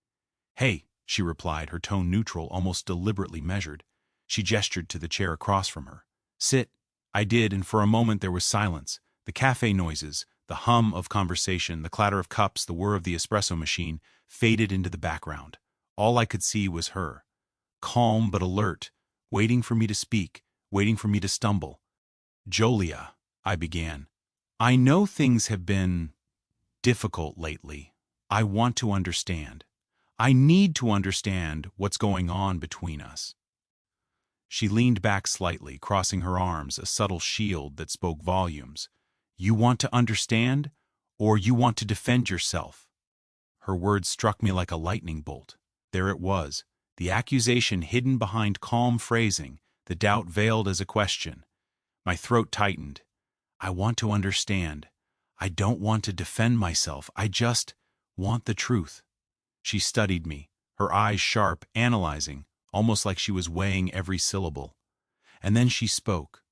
"Hey," she replied, her tone neutral, almost deliberately measured. She gestured to the chair across from her. "Sit." I did, and for a moment there was silence. The cafe noises, The hum of conversation, the clatter of cups, the whir of the espresso machine faded into the background. All I could see was her, calm but alert, waiting for me to speak, waiting for me to stumble. "Jolia," I began, "I know things have been difficult lately. I want to understand. I need to understand what's going on between us." She leaned back slightly, crossing her arms, a subtle shield that spoke volumes. "You want to understand, or you want to defend yourself?" Her words struck me like a lightning bolt. There it was, the accusation hidden behind calm phrasing, the doubt veiled as a question. My throat tightened. "I want to understand. I don't want to defend myself. I just want the truth." She studied me, her eyes sharp, analyzing, almost like she was weighing every syllable. And then she spoke,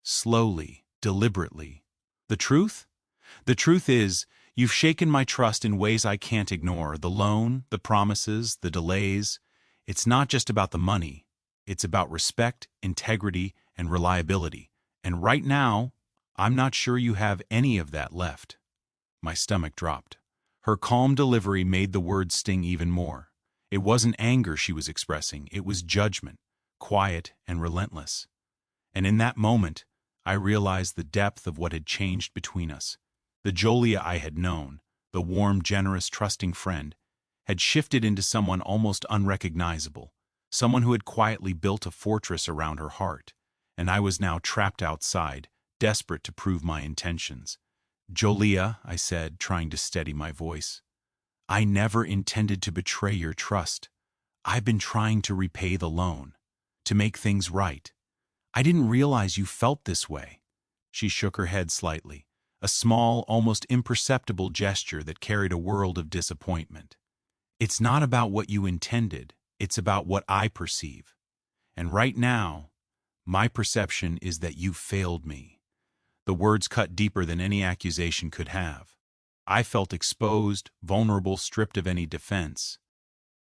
slowly, deliberately. "The truth? The truth is, you've shaken my trust in ways I can't ignore. The loan, the promises, the delays. It's not just about the money. It's about respect, integrity, and reliability. And right now, I'm not sure you have any of that left." My stomach dropped. Her calm delivery made the words sting even more. It wasn't anger she was expressing, it was judgment, quiet and relentless. And in that moment, I realized the depth of what had changed between us. The Jolia I had known, the warm, generous, trusting friend, had shifted into someone almost unrecognizable, someone who had quietly built a fortress around her heart, and I was now trapped outside, desperate to prove my intentions. "Jolia," I said, trying to steady my voice, "I never intended to betray your trust. I've been trying to repay the loan, to make things right. I didn't realize you felt this way." She shook her head slightly, a small, almost imperceptible gesture that carried a world of disappointment. "It's not about what you intended, it's about what I perceive. And right now, my perception is that you failed me." The words cut deeper than any accusation could have. I felt exposed, vulnerable, stripped of any defense.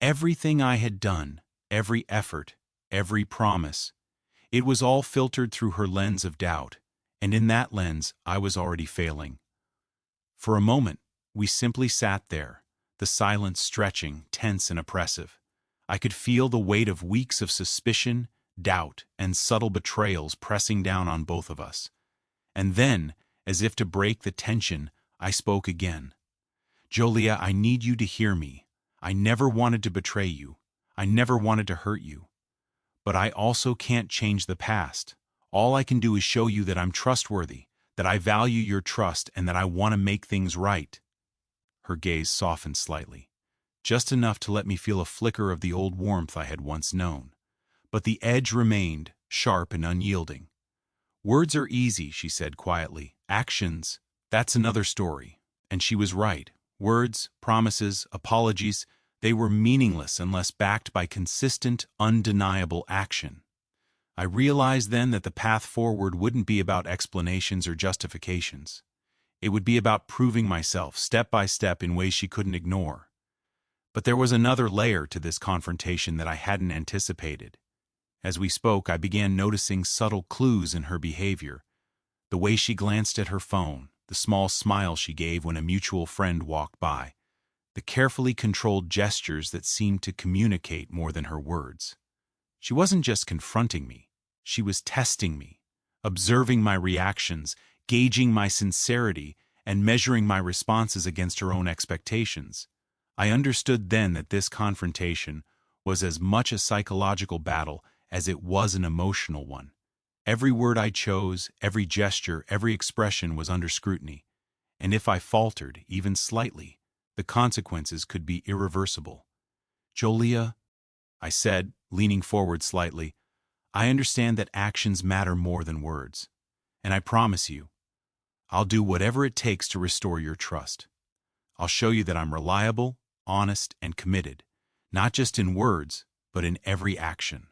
Everything I had done, every effort, every promise, it was all filtered through her lens of doubt, and in that lens I was already failing. For a moment, we simply sat there, the silence stretching, tense and oppressive. I could feel the weight of weeks of suspicion, doubt, and subtle betrayals pressing down on both of us. And then, as if to break the tension, I spoke again. "Jolia, I need you to hear me. I never wanted to betray you. I never wanted to hurt you. But I also can't change the past. All I can do is show you that I'm trustworthy, that I value your trust, and that I want to make things right." Her gaze softened slightly, just enough to let me feel a flicker of the old warmth I had once known. But the edge remained, sharp and unyielding. "Words are easy," she said quietly. "Actions, that's another story." And she was right. Words, promises, apologies, they were meaningless unless backed by consistent, undeniable action. I realized then that the path forward wouldn't be about explanations or justifications. It would be about proving myself, step by step, in ways she couldn't ignore. But there was another layer to this confrontation that I hadn't anticipated. As we spoke, I began noticing subtle clues in her behavior. The way she glanced at her phone, the small smile she gave when a mutual friend walked by, the carefully controlled gestures that seemed to communicate more than her words. She wasn't just confronting me, she was testing me, observing my reactions, gauging my sincerity, and measuring my responses against her own expectations. I understood then that this confrontation was as much a psychological battle as it was an emotional one. Every word I chose, every gesture, every expression was under scrutiny, and if I faltered, even slightly, the consequences could be irreversible. "Jolia," I said, leaning forward slightly, "I understand that actions matter more than words, and I promise you, I'll do whatever it takes to restore your trust. I'll show you that I'm reliable, honest, and committed, not just in words, but in every action."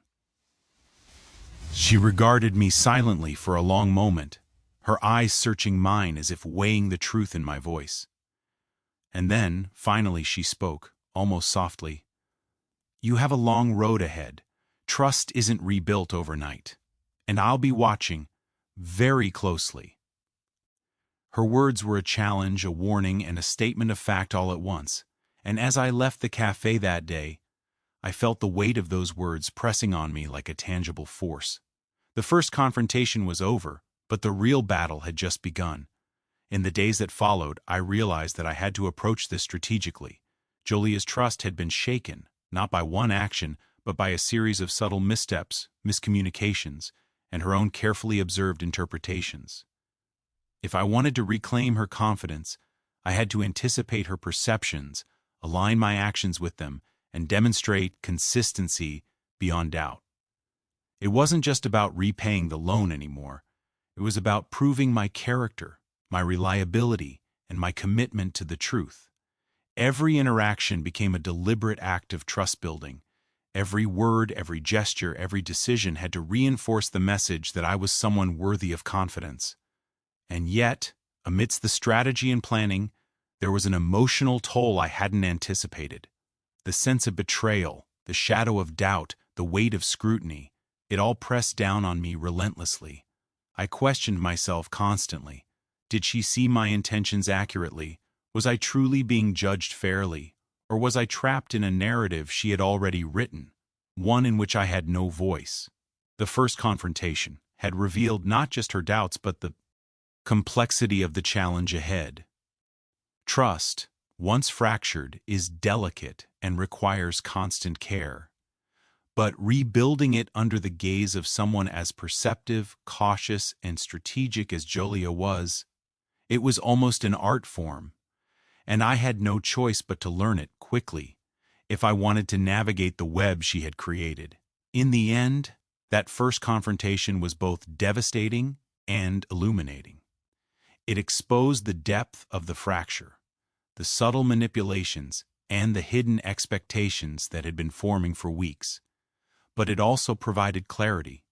She regarded me silently for a long moment, her eyes searching mine as if weighing the truth in my voice. And then, finally, she spoke, almost softly. "You have a long road ahead. Trust isn't rebuilt overnight. And I'll be watching very closely." Her words were a challenge, a warning, and a statement of fact all at once. And as I left the cafe that day, I felt the weight of those words pressing on me like a tangible force. The first confrontation was over, but the real battle had just begun. In the days that followed, I realized that I had to approach this strategically. Jolia's trust had been shaken, not by one action, but by a series of subtle missteps, miscommunications, and her own carefully observed interpretations. If I wanted to reclaim her confidence, I had to anticipate her perceptions, align my actions with them, and demonstrate consistency beyond doubt. It wasn't just about repaying the loan anymore. It was about proving my character, my reliability, and my commitment to the truth. Every interaction became a deliberate act of trust building. Every word, every gesture, every decision had to reinforce the message that I was someone worthy of confidence. And yet, amidst the strategy and planning, there was an emotional toll I hadn't anticipated. The sense of betrayal, the shadow of doubt, the weight of scrutiny, it all pressed down on me relentlessly. I questioned myself constantly. Did she see my intentions accurately? Was I truly being judged fairly? Or was I trapped in a narrative she had already written, one in which I had no voice? The first confrontation had revealed not just her doubts but the complexity of the challenge ahead. Trust, once fractured, is delicate and requires constant care. But rebuilding it under the gaze of someone as perceptive, cautious, and strategic as Jolia was, it was almost an art form. And I had no choice but to learn it quickly if I wanted to navigate the web she had created. In the end, that first confrontation was both devastating and illuminating. It exposed the depth of the fracture, the subtle manipulations, and the hidden expectations that had been forming for weeks. But it also provided clarity.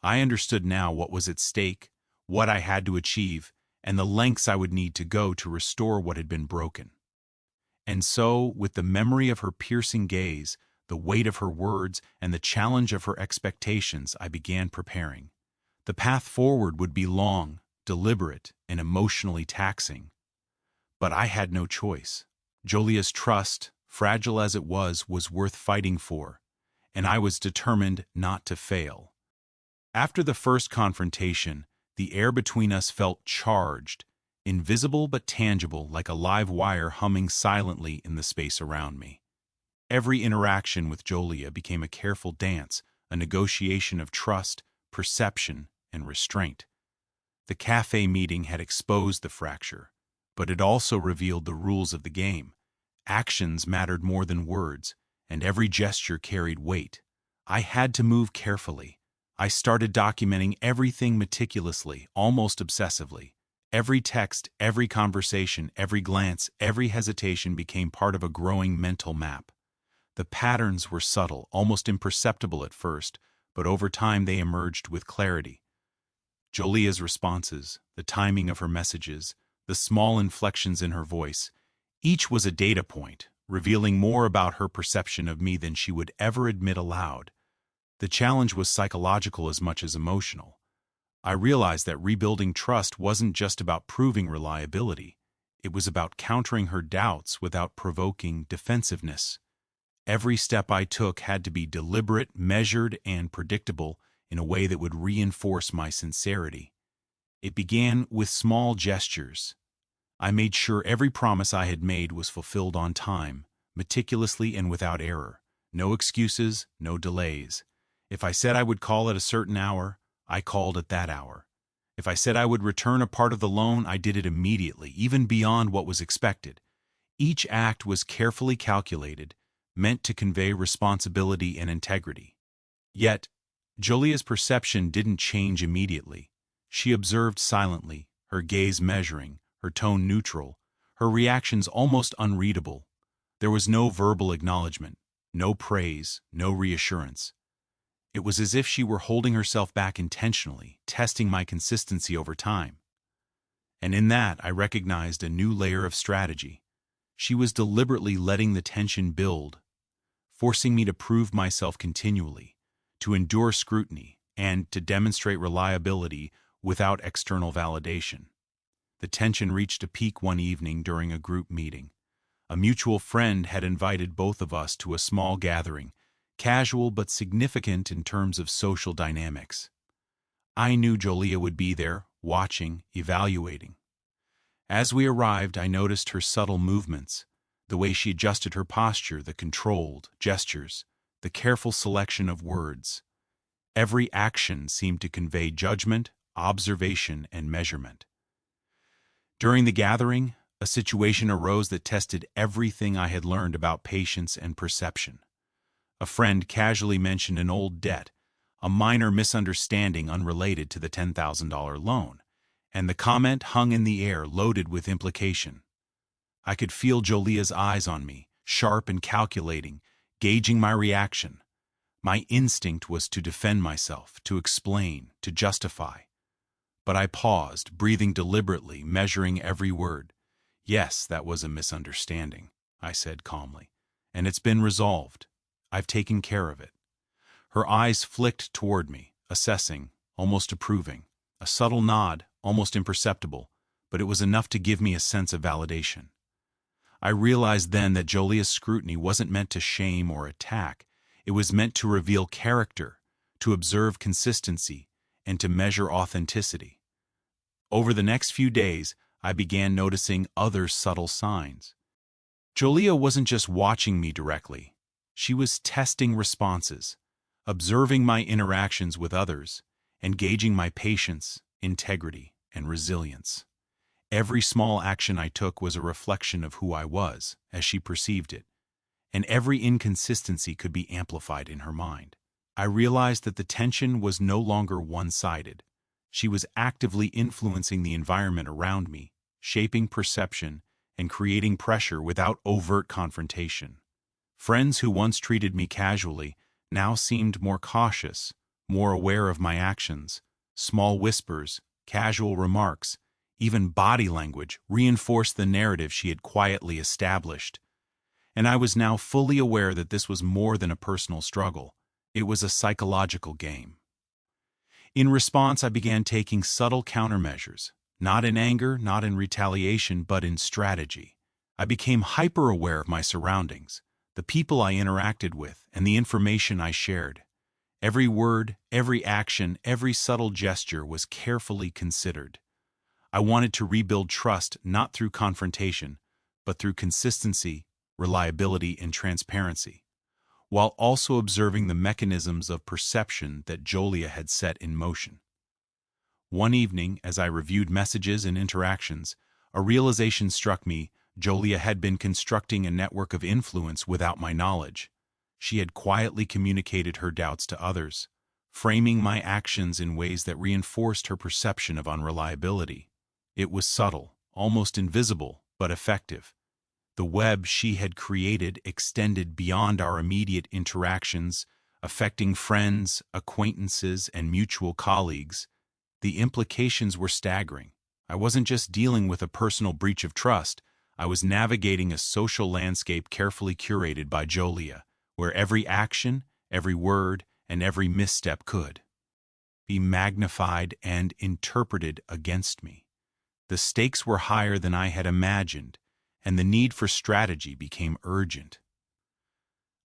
I understood now what was at stake, what I had to achieve, and the lengths I would need to go to restore what had been broken. And so, with the memory of her piercing gaze, the weight of her words, and the challenge of her expectations, I began preparing. The path forward would be long, deliberate, and emotionally taxing. But I had no choice. Jolia's trust, fragile as it was worth fighting for, and I was determined not to fail. After the first confrontation, the air between us felt charged, invisible but tangible, like a live wire humming silently in the space around me. Every interaction with Jolia became a careful dance, a negotiation of trust, perception, and restraint. The cafe meeting had exposed the fracture, but it also revealed the rules of the game. Actions mattered more than words, and every gesture carried weight. I had to move carefully. I started documenting everything meticulously, almost obsessively. Every text, every conversation, every glance, every hesitation became part of a growing mental map. The patterns were subtle, almost imperceptible at first, but over time they emerged with clarity. Jolia's responses, the timing of her messages, the small inflections in her voice, each was a data point, revealing more about her perception of me than she would ever admit aloud. The challenge was psychological as much as emotional. I realized that rebuilding trust wasn't just about proving reliability. It was about countering her doubts without provoking defensiveness. Every step I took had to be deliberate, measured, and predictable in a way that would reinforce my sincerity. It began with small gestures. I made sure every promise I had made was fulfilled on time, meticulously and without error. No excuses, no delays. If I said I would call at a certain hour, I called at that hour. If I said I would return a part of the loan, I did it immediately, even beyond what was expected. Each act was carefully calculated, meant to convey responsibility and integrity. Yet, Jolia's perception didn't change immediately. She observed silently, her gaze measuring, her tone neutral, her reactions almost unreadable. There was no verbal acknowledgement, no praise, no reassurance. It was as if she were holding herself back intentionally, testing my consistency over time. And in that, I recognized a new layer of strategy. She was deliberately letting the tension build, forcing me to prove myself continually, to endure scrutiny, and to demonstrate reliability without external validation. The tension reached a peak one evening during a group meeting. A mutual friend had invited both of us to a small gathering, casual but significant in terms of social dynamics. I knew Jolia would be there, watching, evaluating. As we arrived, I noticed her subtle movements, the way she adjusted her posture, the controlled gestures, the careful selection of words. Every action seemed to convey judgment, observation, and measurement. During the gathering, a situation arose that tested everything I had learned about patience and perception. A friend casually mentioned an old debt, a minor misunderstanding unrelated to the $10,000 loan, and the comment hung in the air loaded with implication. I could feel Jolia's eyes on me, sharp and calculating, gauging my reaction. My instinct was to defend myself, to explain, to justify. But I paused, breathing deliberately, measuring every word. "Yes, that was a misunderstanding," I said calmly. "And it's been resolved. I've taken care of it." Her eyes flicked toward me, assessing, almost approving. A subtle nod, almost imperceptible, but it was enough to give me a sense of validation. I realized then that Jolia's scrutiny wasn't meant to shame or attack. It was meant to reveal character, to observe consistency, and to measure authenticity. Over the next few days, I began noticing other subtle signs. Jolia wasn't just watching me directly. She was testing responses, observing my interactions with others, and gauging my patience, integrity, and resilience. Every small action I took was a reflection of who I was, as she perceived it, and every inconsistency could be amplified in her mind. I realized that the tension was no longer one-sided. She was actively influencing the environment around me, shaping perception and creating pressure without overt confrontation. Friends who once treated me casually now seemed more cautious, more aware of my actions. Small whispers, casual remarks, even body language reinforced the narrative she had quietly established. And I was now fully aware that this was more than a personal struggle. It was a psychological game. In response, I began taking subtle countermeasures, not in anger, not in retaliation, but in strategy. I became hyper-aware of my surroundings, the people I interacted with, and the information I shared. Every word, every action, every subtle gesture was carefully considered. I wanted to rebuild trust not through confrontation, but through consistency, reliability, and transparency, while also observing the mechanisms of perception that Jolia had set in motion. One evening, as I reviewed messages and interactions, a realization struck me: Jolia had been constructing a network of influence without my knowledge. She had quietly communicated her doubts to others, framing my actions in ways that reinforced her perception of unreliability. It was subtle, almost invisible, but effective. The web she had created extended beyond our immediate interactions, affecting friends, acquaintances, and mutual colleagues. The implications were staggering. I wasn't just dealing with a personal breach of trust. I was navigating a social landscape carefully curated by Jolia, where every action, every word, and every misstep could be magnified and interpreted against me. The stakes were higher than I had imagined, and the need for strategy became urgent.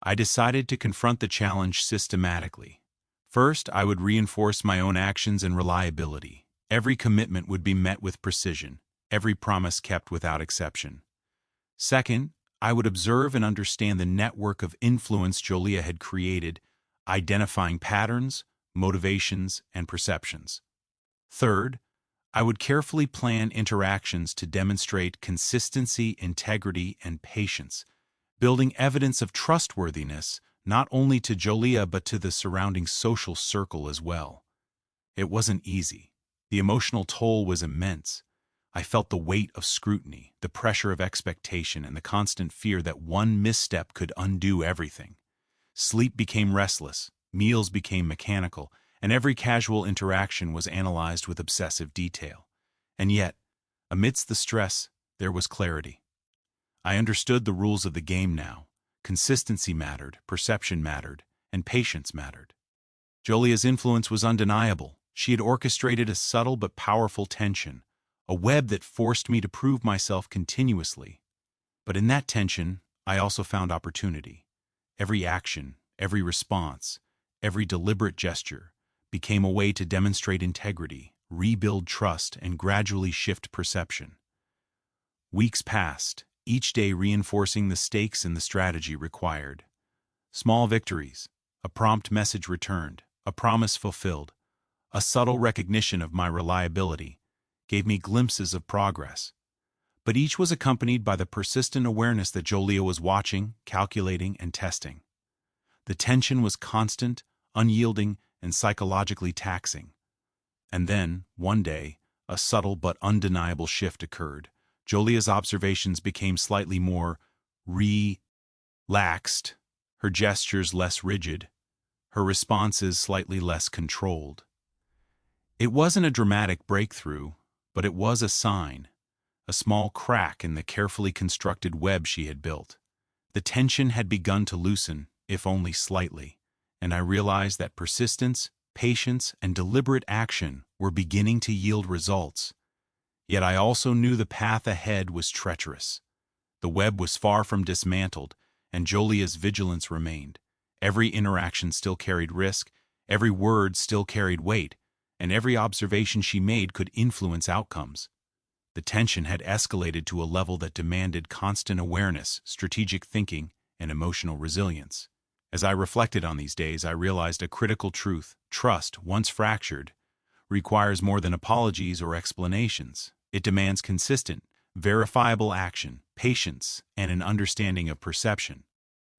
I decided to confront the challenge systematically. First, I would reinforce my own actions and reliability. Every commitment would be met with precision, every promise kept without exception. Second, I would observe and understand the network of influence Jolia had created, identifying patterns, motivations, and perceptions. Third, I would carefully plan interactions to demonstrate consistency, integrity, and patience, building evidence of trustworthiness not only to Jolia but to the surrounding social circle as well. It wasn't easy. The emotional toll was immense. I felt the weight of scrutiny, the pressure of expectation, and the constant fear that one misstep could undo everything. Sleep became restless, meals became mechanical, and every casual interaction was analyzed with obsessive detail. And yet, amidst the stress, there was clarity. I understood the rules of the game now. Consistency mattered, perception mattered, and patience mattered. Jolia's influence was undeniable. She had orchestrated a subtle but powerful tension, a web that forced me to prove myself continuously. But in that tension, I also found opportunity. Every action, every response, every deliberate gesture became a way to demonstrate integrity, rebuild trust, and gradually shift perception. Weeks passed, each day reinforcing the stakes and the strategy required. Small victories, a prompt message returned, a promise fulfilled, a subtle recognition of my reliability, gave me glimpses of progress. But each was accompanied by the persistent awareness that Jolia was watching, calculating, and testing. The tension was constant, unyielding, and psychologically taxing. And then, one day, a subtle but undeniable shift occurred. Jolia's observations became slightly more relaxed, her gestures less rigid, her responses slightly less controlled. It wasn't a dramatic breakthrough, but it was a sign, a small crack in the carefully constructed web she had built. The tension had begun to loosen, if only slightly, and I realized that persistence, patience, and deliberate action were beginning to yield results. Yet I also knew the path ahead was treacherous. The web was far from dismantled, and Jolia's vigilance remained. Every interaction still carried risk, every word still carried weight, and every observation she made could influence outcomes. The tension had escalated to a level that demanded constant awareness, strategic thinking, and emotional resilience. As I reflected on these days, I realized a critical truth: trust, once fractured, requires more than apologies or explanations. It demands consistent, verifiable action, patience, and an understanding of perception.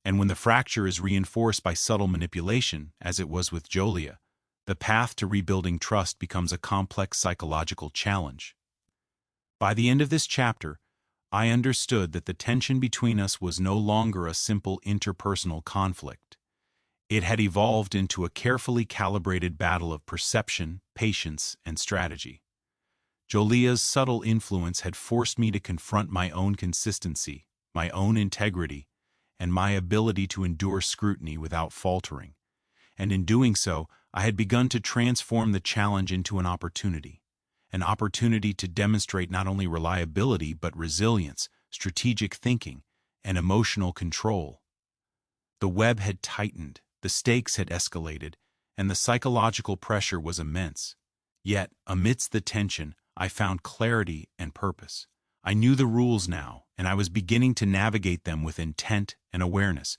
And when the fracture is reinforced by subtle manipulation, as it was with Jolia, the path to rebuilding trust becomes a complex psychological challenge. By the end of this chapter, I understood that the tension between us was no longer a simple interpersonal conflict. It had evolved into a carefully calibrated battle of perception, patience, and strategy. Jolia's subtle influence had forced me to confront my own consistency, my own integrity, and my ability to endure scrutiny without faltering. And in doing so, I had begun to transform the challenge into an opportunity to demonstrate not only reliability but resilience, strategic thinking, and emotional control. The web had tightened, the stakes had escalated, and the psychological pressure was immense. Yet, amidst the tension, I found clarity and purpose. I knew the rules now, and I was beginning to navigate them with intent and awareness.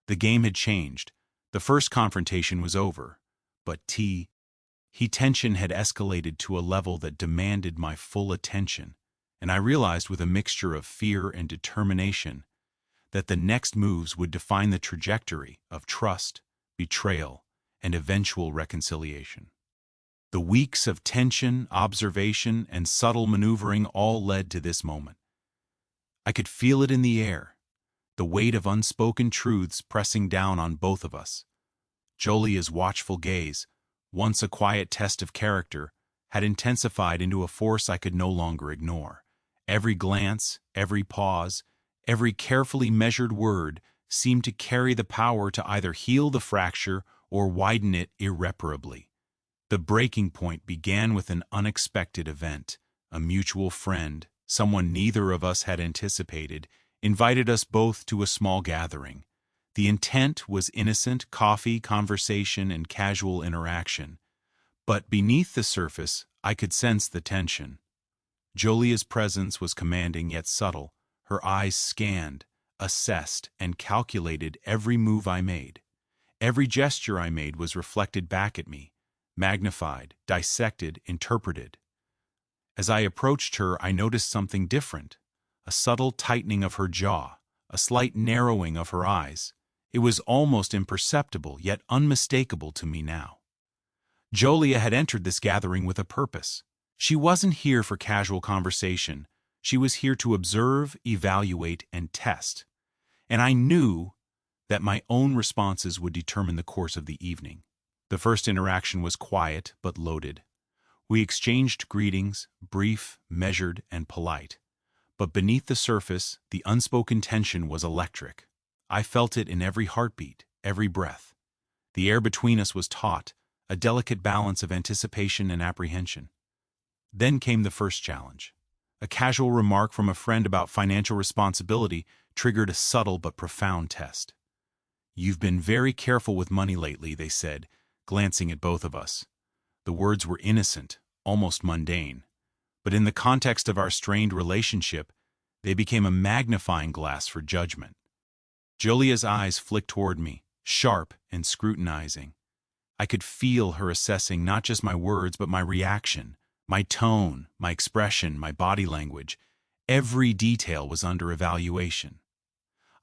The game had changed. The first confrontation was over, but tension had escalated to a level that demanded my full attention, and I realized with a mixture of fear and determination that the next moves would define the trajectory of trust, betrayal, and eventual reconciliation. The weeks of tension, observation, and subtle maneuvering all led to this moment. I could feel it in the air, the weight of unspoken truths pressing down on both of us. Jolia's watchful gaze, once a quiet test of character, had intensified into a force I could no longer ignore. Every glance, every pause, every carefully measured word seemed to carry the power to either heal the fracture or widen it irreparably. The breaking point began with an unexpected event. A mutual friend, someone neither of us had anticipated, invited us both to a small gathering. The intent was innocent: coffee, conversation, and casual interaction. But beneath the surface, I could sense the tension. Jolia's presence was commanding yet subtle. Her eyes scanned, assessed, and calculated every move I made. Every gesture I made was reflected back at me, magnified, dissected, interpreted. As I approached her, I noticed something different: a subtle tightening of her jaw, a slight narrowing of her eyes. It was almost imperceptible, yet unmistakable to me now. Jolia had entered this gathering with a purpose. She wasn't here for casual conversation. She was here to observe, evaluate, and test. And I knew that my own responses would determine the course of the evening. The first interaction was quiet but loaded. We exchanged greetings, brief, measured, and polite. But beneath the surface, the unspoken tension was electric. I felt it in every heartbeat, every breath. The air between us was taut, a delicate balance of anticipation and apprehension. Then came the first challenge. A casual remark from a friend about financial responsibility triggered a subtle but profound test. "You've been very careful with money lately," they said, glancing at both of us. The words were innocent, almost mundane, but in the context of our strained relationship, they became a magnifying glass for judgment. Julia's eyes flicked toward me, sharp and scrutinizing. I could feel her assessing not just my words but my reaction, my tone, my expression, my body language. Every detail was under evaluation.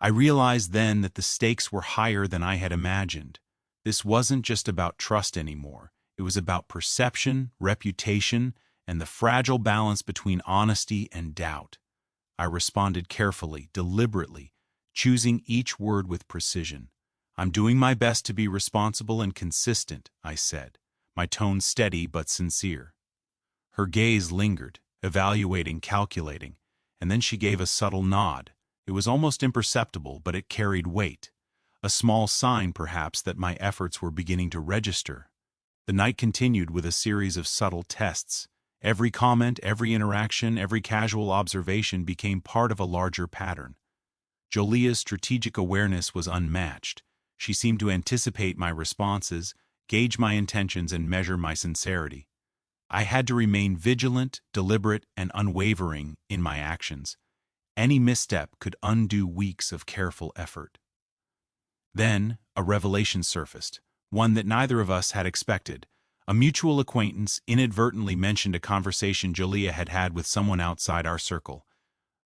I realized then that the stakes were higher than I had imagined. This wasn't just about trust anymore. It was about perception, reputation, and the fragile balance between honesty and doubt. I responded carefully, deliberately, choosing each word with precision. "I'm doing my best to be responsible and consistent," I said, my tone steady but sincere. Her gaze lingered, evaluating, calculating, and then she gave a subtle nod. It was almost imperceptible, but it carried weight. A small sign, perhaps, that my efforts were beginning to register. The night continued with a series of subtle tests. Every comment, every interaction, every casual observation became part of a larger pattern. Jolia's strategic awareness was unmatched. She seemed to anticipate my responses, gauge my intentions, and measure my sincerity. I had to remain vigilant, deliberate, and unwavering in my actions. Any misstep could undo weeks of careful effort. Then, a revelation surfaced, one that neither of us had expected. A mutual acquaintance inadvertently mentioned a conversation Julia had had with someone outside our circle.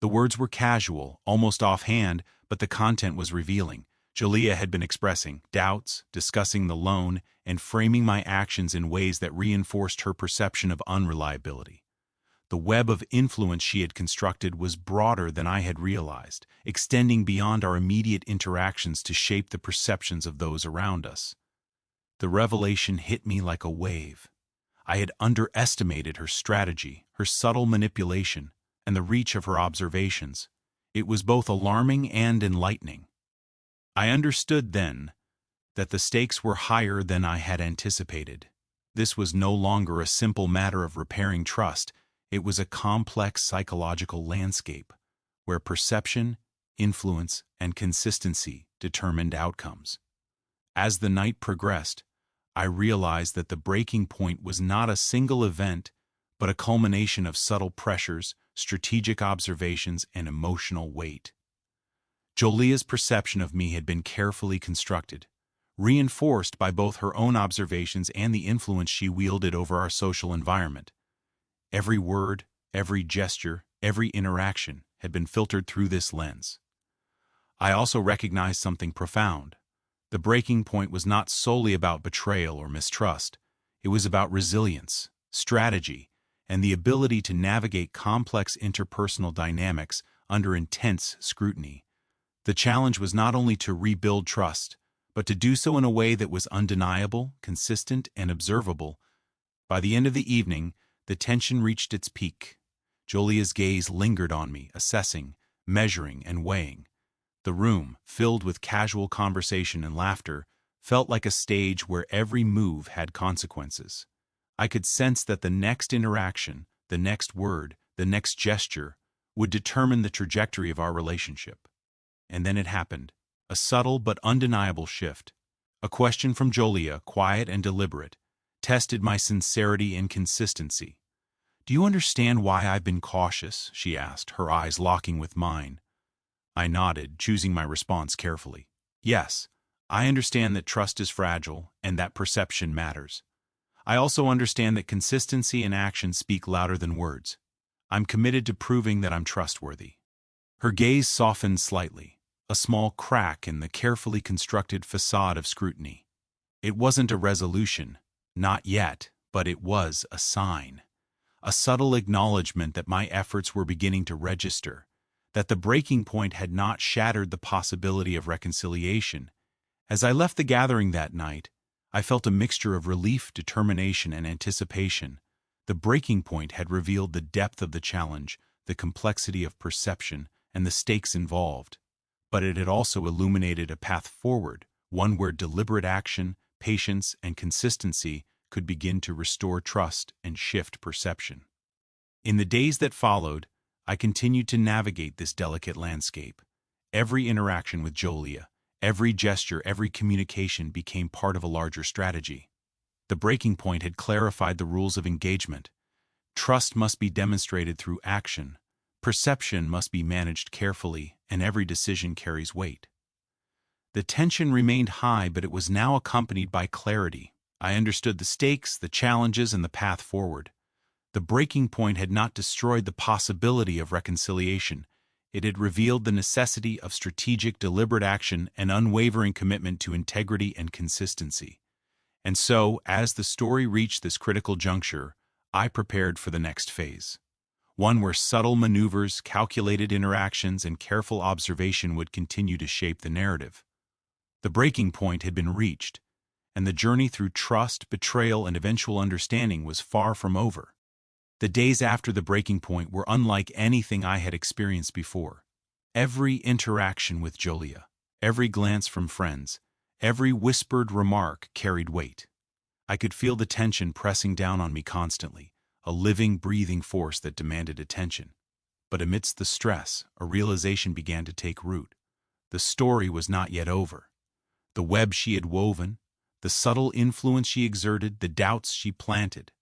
The words were casual, almost offhand, but the content was revealing. Julia had been expressing doubts, discussing the loan, and framing my actions in ways that reinforced her perception of unreliability. The web of influence she had constructed was broader than I had realized, extending beyond our immediate interactions to shape the perceptions of those around us. The revelation hit me like a wave. I had underestimated her strategy, her subtle manipulation, and the reach of her observations. It was both alarming and enlightening. I understood then that the stakes were higher than I had anticipated. This was no longer a simple matter of repairing trust. It was a complex psychological landscape where perception, influence, and consistency determined outcomes. As the night progressed, I realized that the breaking point was not a single event, but a culmination of subtle pressures, strategic observations, and emotional weight. Jolia's perception of me had been carefully constructed, reinforced by both her own observations and the influence she wielded over our social environment. Every word, every gesture, every interaction had been filtered through this lens. I also recognized something profound. The breaking point was not solely about betrayal or mistrust. It was about resilience, strategy, and the ability to navigate complex interpersonal dynamics under intense scrutiny. The challenge was not only to rebuild trust, but to do so in a way that was undeniable, consistent, and observable. By the end of the evening, the tension reached its peak. Jolia's gaze lingered on me, assessing, measuring, and weighing. The room, filled with casual conversation and laughter, felt like a stage where every move had consequences. I could sense that the next interaction, the next word, the next gesture would determine the trajectory of our relationship. And then it happened, a subtle but undeniable shift. A question from Jolia, quiet and deliberate, tested my sincerity and consistency. "Do you understand why I've been cautious?" she asked, her eyes locking with mine. I nodded, choosing my response carefully. "Yes, I understand that trust is fragile and that perception matters. I also understand that consistency and action speak louder than words. I'm committed to proving that I'm trustworthy." Her gaze softened slightly, a small crack in the carefully constructed facade of scrutiny. It wasn't a resolution, not yet, but it was a sign. A subtle acknowledgement that my efforts were beginning to register, that the breaking point had not shattered the possibility of reconciliation. As I left the gathering that night, I felt a mixture of relief, determination, and anticipation. The breaking point had revealed the depth of the challenge, the complexity of perception, and the stakes involved. But it had also illuminated a path forward, one where deliberate action, patience, and consistency could begin to restore trust and shift perception. In the days that followed, I continued to navigate this delicate landscape. Every interaction with Jolia, every gesture, every communication became part of a larger strategy. The breaking point had clarified the rules of engagement. Trust must be demonstrated through action. Perception must be managed carefully, and every decision carries weight. The tension remained high, but it was now accompanied by clarity. I understood the stakes, the challenges, and the path forward. The breaking point had not destroyed the possibility of reconciliation. It had revealed the necessity of strategic, deliberate action and unwavering commitment to integrity and consistency. And so, as the story reached this critical juncture, I prepared for the next phase. One where subtle maneuvers, calculated interactions, and careful observation would continue to shape the narrative. The breaking point had been reached, and the journey through trust, betrayal, and eventual understanding was far from over. The days after the breaking point were unlike anything I had experienced before. Every interaction with Jolia, every glance from friends, every whispered remark carried weight. I could feel the tension pressing down on me constantly, a living, breathing force that demanded attention. But amidst the stress, a realization began to take root. The story was not yet over. The web she had woven, the subtle influence she exerted, the doubts she planted,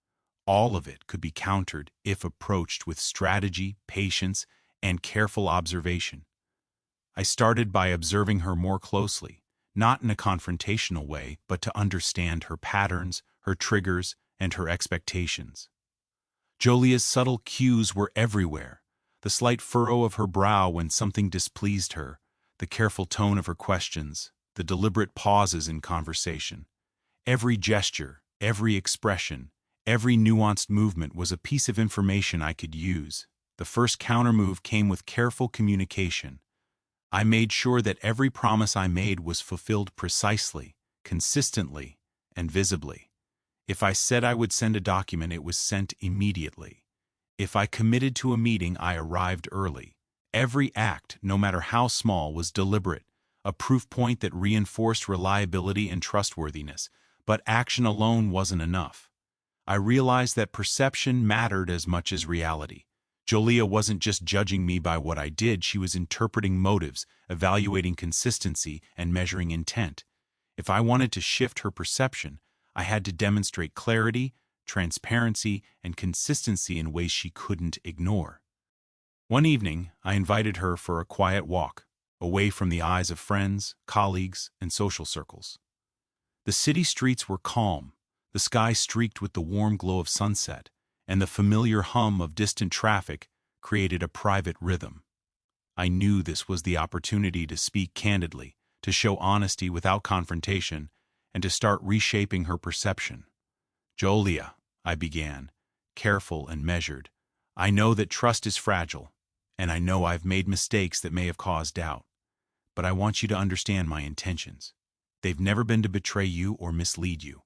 all of it could be countered if approached with strategy, patience, and careful observation. I started by observing her more closely, not in a confrontational way, but to understand her patterns, her triggers, and her expectations. Jolia's subtle cues were everywhere. The slight furrow of her brow when something displeased her, the careful tone of her questions, the deliberate pauses in conversation. Every gesture, every expression, every nuanced movement was a piece of information I could use. The first countermove came with careful communication. I made sure that every promise I made was fulfilled precisely, consistently, and visibly. If I said I would send a document, it was sent immediately. If I committed to a meeting, I arrived early. Every act, no matter how small, was deliberate, a proof point that reinforced reliability and trustworthiness. But action alone wasn't enough. I realized that perception mattered as much as reality. Jolia wasn't just judging me by what I did, she was interpreting motives, evaluating consistency, and measuring intent. If I wanted to shift her perception, I had to demonstrate clarity, transparency, and consistency in ways she couldn't ignore. One evening, I invited her for a quiet walk, away from the eyes of friends, colleagues, and social circles. The city streets were calm, the sky streaked with the warm glow of sunset, and the familiar hum of distant traffic created a private rhythm. I knew this was the opportunity to speak candidly, to show honesty without confrontation, and to start reshaping her perception. "Jolia," I began, careful and measured, "I know that trust is fragile, and I know I've made mistakes that may have caused doubt. But I want you to understand my intentions. They've never been to betray you or mislead you."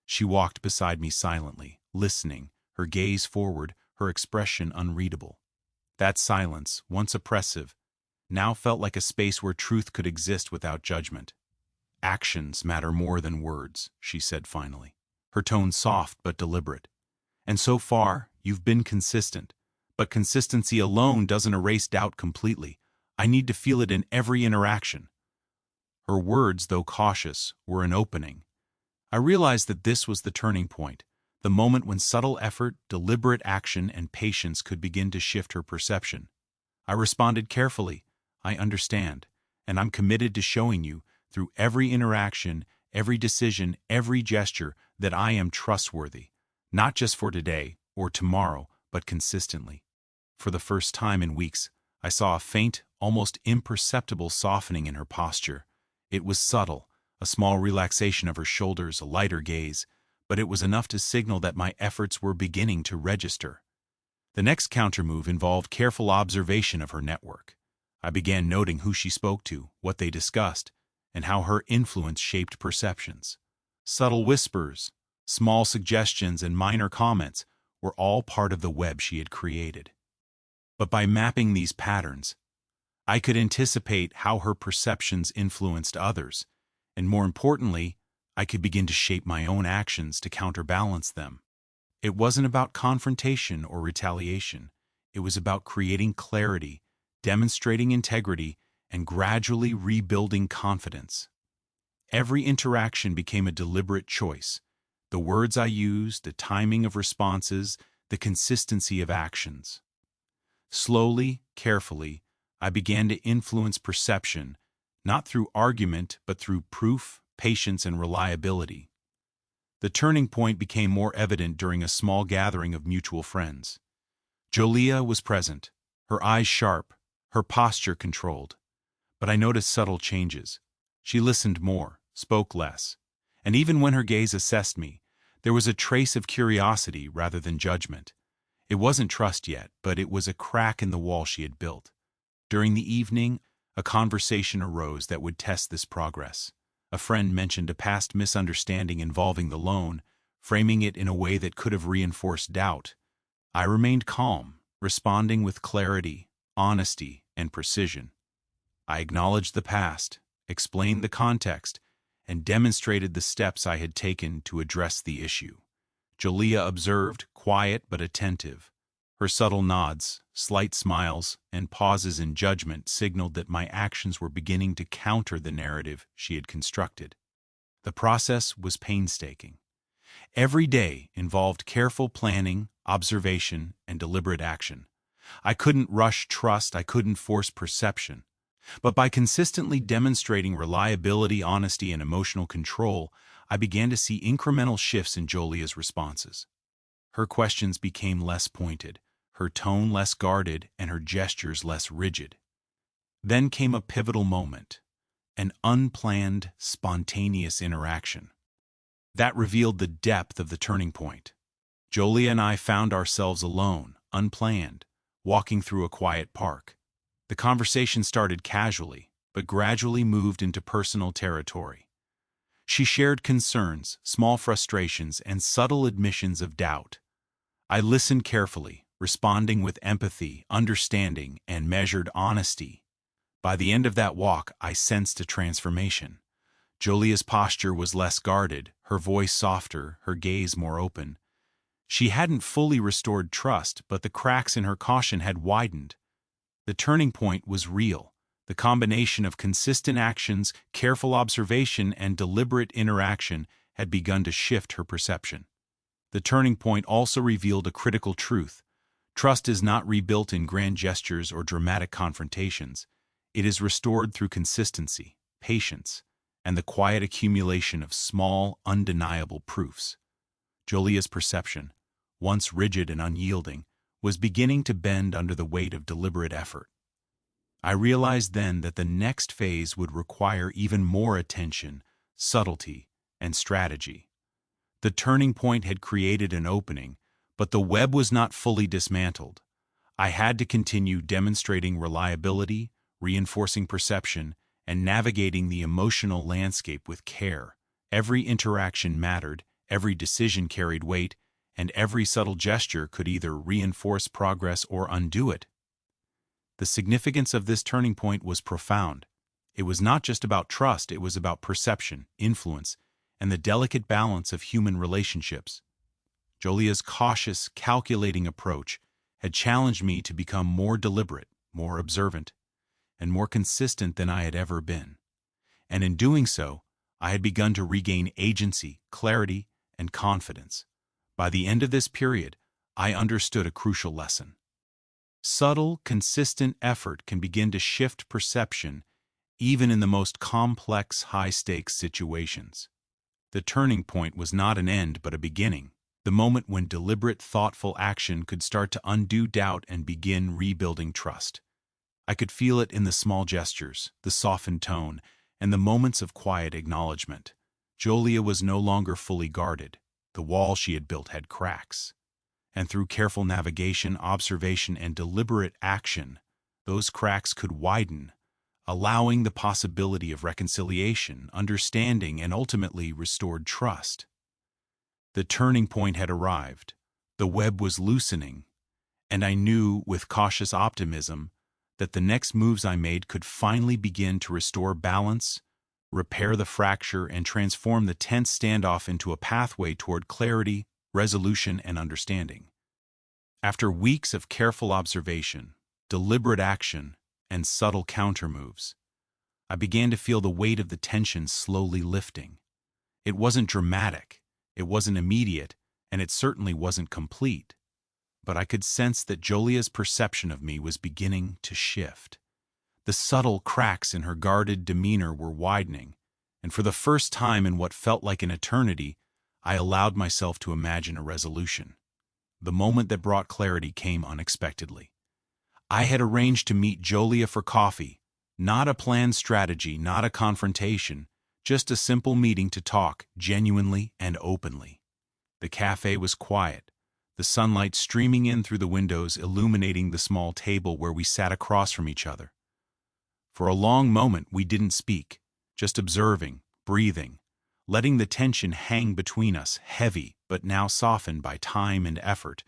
She walked beside me silently, listening, her gaze forward, her expression unreadable. That silence, once oppressive, now felt like a space where truth could exist without judgment. "Actions matter more than words," she said finally, her tone soft but deliberate. "And so far, you've been consistent. But consistency alone doesn't erase doubt completely. I need to feel it in every interaction." Her words, though cautious, were an opening. I realized that this was the turning point, the moment when subtle effort, deliberate action, and patience could begin to shift her perception. I responded carefully, "I understand, and I'm committed to showing you, through every interaction, every decision, every gesture, that I am trustworthy, not just for today or tomorrow, but consistently." For the first time in weeks, I saw a faint, almost imperceptible softening in her posture. It was subtle, a small relaxation of her shoulders, a lighter gaze, but it was enough to signal that my efforts were beginning to register. The next countermove involved careful observation of her network. I began noting who she spoke to, what they discussed, and how her influence shaped perceptions. Subtle whispers, small suggestions, and minor comments were all part of the web she had created. But by mapping these patterns, I could anticipate how her perceptions influenced others, and more importantly, I could begin to shape my own actions to counterbalance them. It wasn't about confrontation or retaliation. It was about creating clarity, demonstrating integrity, and gradually rebuilding confidence. Every interaction became a deliberate choice. The words I used, the timing of responses, the consistency of actions. Slowly, carefully, I began to influence perception, not through argument, but through proof, patience, and reliability. The turning point became more evident during a small gathering of mutual friends. Jolia was present, her eyes sharp, her posture controlled. But I noticed subtle changes. She listened more, spoke less, and even when her gaze assessed me, there was a trace of curiosity rather than judgment. It wasn't trust yet, but it was a crack in the wall she had built. During the evening, a conversation arose that would test this progress. A friend mentioned a past misunderstanding involving the loan, framing it in a way that could have reinforced doubt. I remained calm, responding with clarity, honesty, and precision. I acknowledged the past, explained the context, and demonstrated the steps I had taken to address the issue. Jolia observed, quiet but attentive. Her subtle nods, slight smiles, and pauses in judgment signaled that my actions were beginning to counter the narrative she had constructed. The process was painstaking. Every day involved careful planning, observation, and deliberate action. I couldn't rush trust, I couldn't force perception. But by consistently demonstrating reliability, honesty, and emotional control, I began to see incremental shifts in Jolia's responses. Her questions became less pointed, her tone less guarded, and her gestures less rigid. Then came a pivotal moment, an unplanned, spontaneous interaction. That revealed the depth of the turning point. Jolia and I found ourselves alone, unplanned, walking through a quiet park. The conversation started casually, but gradually moved into personal territory. She shared concerns, small frustrations, and subtle admissions of doubt. I listened carefully, responding with empathy, understanding, and measured honesty. By the end of that walk, I sensed a transformation. Jolia's posture was less guarded, her voice softer, her gaze more open. She hadn't fully restored trust, but the cracks in her caution had widened. The turning point was real. The combination of consistent actions, careful observation, and deliberate interaction had begun to shift her perception. The turning point also revealed a critical truth. Trust is not rebuilt in grand gestures or dramatic confrontations. It is restored through consistency, patience, and the quiet accumulation of small, undeniable proofs. Jolia's perception, once rigid and unyielding, was beginning to bend under the weight of deliberate effort. I realized then that the next phase would require even more attention, subtlety, and strategy. The turning point had created an opening, but the web was not fully dismantled. I had to continue demonstrating reliability, reinforcing perception, and navigating the emotional landscape with care. Every interaction mattered, every decision carried weight, and every subtle gesture could either reinforce progress or undo it. The significance of this turning point was profound. It was not just about trust, it was about perception, influence, and the delicate balance of human relationships. Jolia's cautious, calculating approach had challenged me to become more deliberate, more observant, and more consistent than I had ever been. And in doing so, I had begun to regain agency, clarity, and confidence. By the end of this period, I understood a crucial lesson. Subtle, consistent effort can begin to shift perception even in the most complex, high-stakes situations. The turning point was not an end but a beginning, the moment when deliberate, thoughtful action could start to undo doubt and begin rebuilding trust. I could feel it in the small gestures, the softened tone, and the moments of quiet acknowledgement. Jolia was no longer fully guarded. The wall she had built had cracks. And through careful navigation, observation, and deliberate action, those cracks could widen, allowing the possibility of reconciliation, understanding, and ultimately restored trust. The turning point had arrived. The web was loosening, and I knew with cautious optimism that the next moves I made could finally begin to restore balance, repair the fracture, and transform the tense standoff into a pathway toward clarity, resolution, and understanding. After weeks of careful observation, deliberate action, and subtle countermoves, I began to feel the weight of the tension slowly lifting. It wasn't dramatic, it wasn't immediate, and it certainly wasn't complete. But I could sense that Jolia's perception of me was beginning to shift. The subtle cracks in her guarded demeanor were widening, and for the first time in what felt like an eternity, I allowed myself to imagine a resolution. The moment that brought clarity came unexpectedly. I had arranged to meet Jolia for coffee, not a planned strategy, not a confrontation, just a simple meeting to talk genuinely and openly. The cafe was quiet, the sunlight streaming in through the windows illuminating the small table where we sat across from each other. For a long moment we didn't speak, just observing, breathing, letting the tension hang between us, heavy but now softened by time and effort.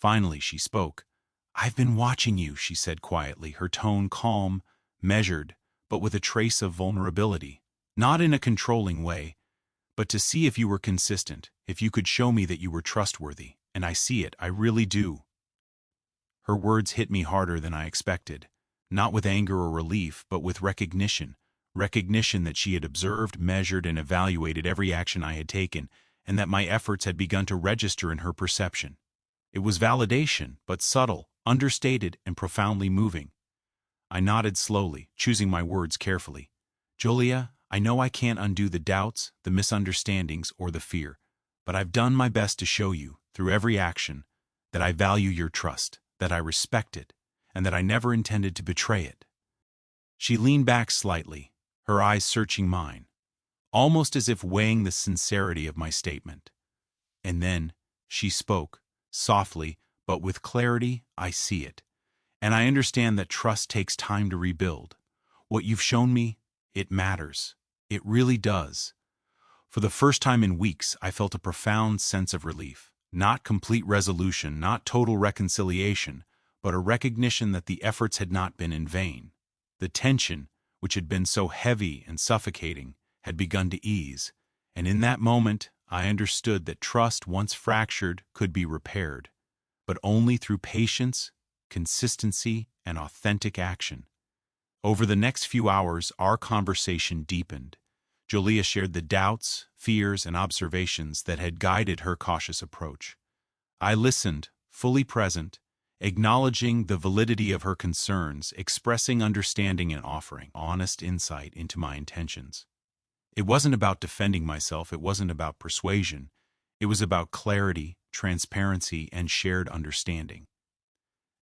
Finally she spoke. "I've been watching you," she said quietly, her tone calm, measured, but with a trace of vulnerability. "Not in a controlling way, but to see if you were consistent, if you could show me that you were trustworthy, and I see it, I really do." Her words hit me harder than I expected, not with anger or relief, but with recognition that she had observed, measured, and evaluated every action I had taken, and that my efforts had begun to register in her perception. It was validation, but subtle, understated, and profoundly moving. I nodded slowly, choosing my words carefully. "Jolia, I know I can't undo the doubts, the misunderstandings, or the fear, but I've done my best to show you, through every action, that I value your trust, that I respect it, and that I never intended to betray it." She leaned back slightly, her eyes searching mine, almost as if weighing the sincerity of my statement. And then she spoke, softly, but with clarity. "I see it, and I understand that trust takes time to rebuild. What you've shown me, it matters. It really does." For the first time in weeks, I felt a profound sense of relief. Not complete resolution, not total reconciliation, but a recognition that the efforts had not been in vain. The tension, which had been so heavy and suffocating, had begun to ease, and in that moment I understood that trust, once fractured, could be repaired, but only through patience, consistency, and authentic action. Over the next few hours, our conversation deepened. Jolia shared the doubts, fears, and observations that had guided her cautious approach. I listened, fully present, acknowledging the validity of her concerns, expressing understanding and offering honest insight into my intentions. It wasn't about defending myself, it wasn't about persuasion. It was about clarity, transparency, and shared understanding.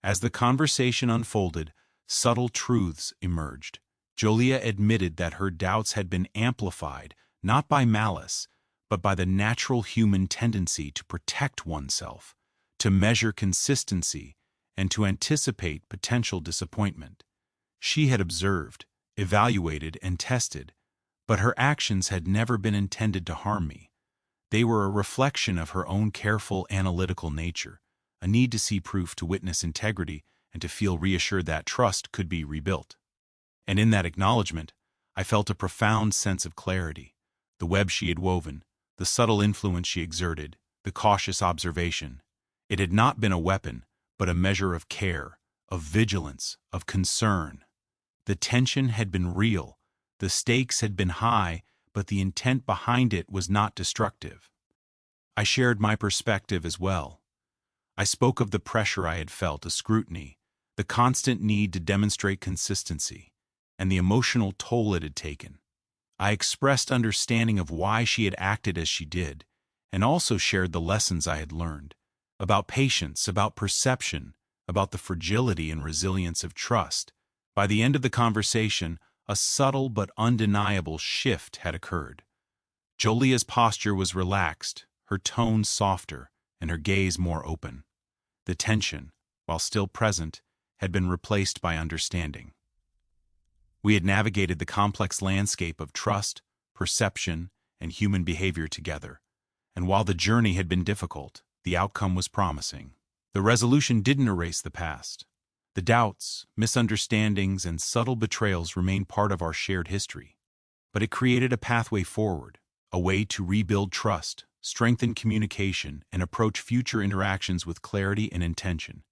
As the conversation unfolded, subtle truths emerged. Jolia admitted that her doubts had been amplified, not by malice, but by the natural human tendency to protect oneself, to measure consistency, and to anticipate potential disappointment. She had observed, evaluated, and tested, but her actions had never been intended to harm me. They were a reflection of her own careful, analytical nature, a need to see proof, to witness integrity, and to feel reassured that trust could be rebuilt. And in that acknowledgement, I felt a profound sense of clarity. The web she had woven, the subtle influence she exerted, the cautious observation. It had not been a weapon, but a measure of care, of vigilance, of concern. The tension had been real, the stakes had been high, but the intent behind it was not destructive. I shared my perspective as well. I spoke of the pressure I had felt, a scrutiny, the constant need to demonstrate consistency, and the emotional toll it had taken. I expressed understanding of why she had acted as she did, and also shared the lessons I had learned, about patience, about perception, about the fragility and resilience of trust. By the end of the conversation, a subtle but undeniable shift had occurred. Jolia's posture was relaxed, her tone softer, and her gaze more open. The tension, while still present, had been replaced by understanding. We had navigated the complex landscape of trust, perception, and human behavior together, and while the journey had been difficult, the outcome was promising. The resolution didn't erase the past. The doubts, misunderstandings, and subtle betrayals remained part of our shared history, but it created a pathway forward, a way to rebuild trust, strengthen communication, and approach future interactions with clarity and intention.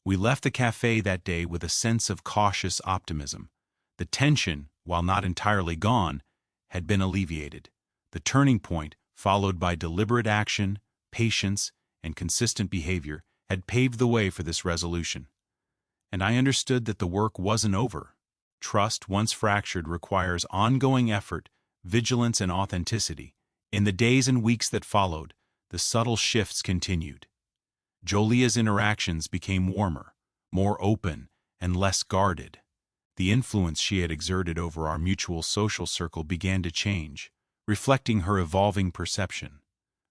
We left the cafe that day with a sense of cautious optimism. The tension, while not entirely gone, had been alleviated. The turning point, followed by deliberate action, patience, and consistent behavior, had paved the way for this resolution. And I understood that the work wasn't over. Trust, once fractured, requires ongoing effort, vigilance, and authenticity. In the days and weeks that followed, the subtle shifts continued. Jolia's interactions became warmer, more open, and less guarded. The influence she had exerted over our mutual social circle began to change, reflecting her evolving perception.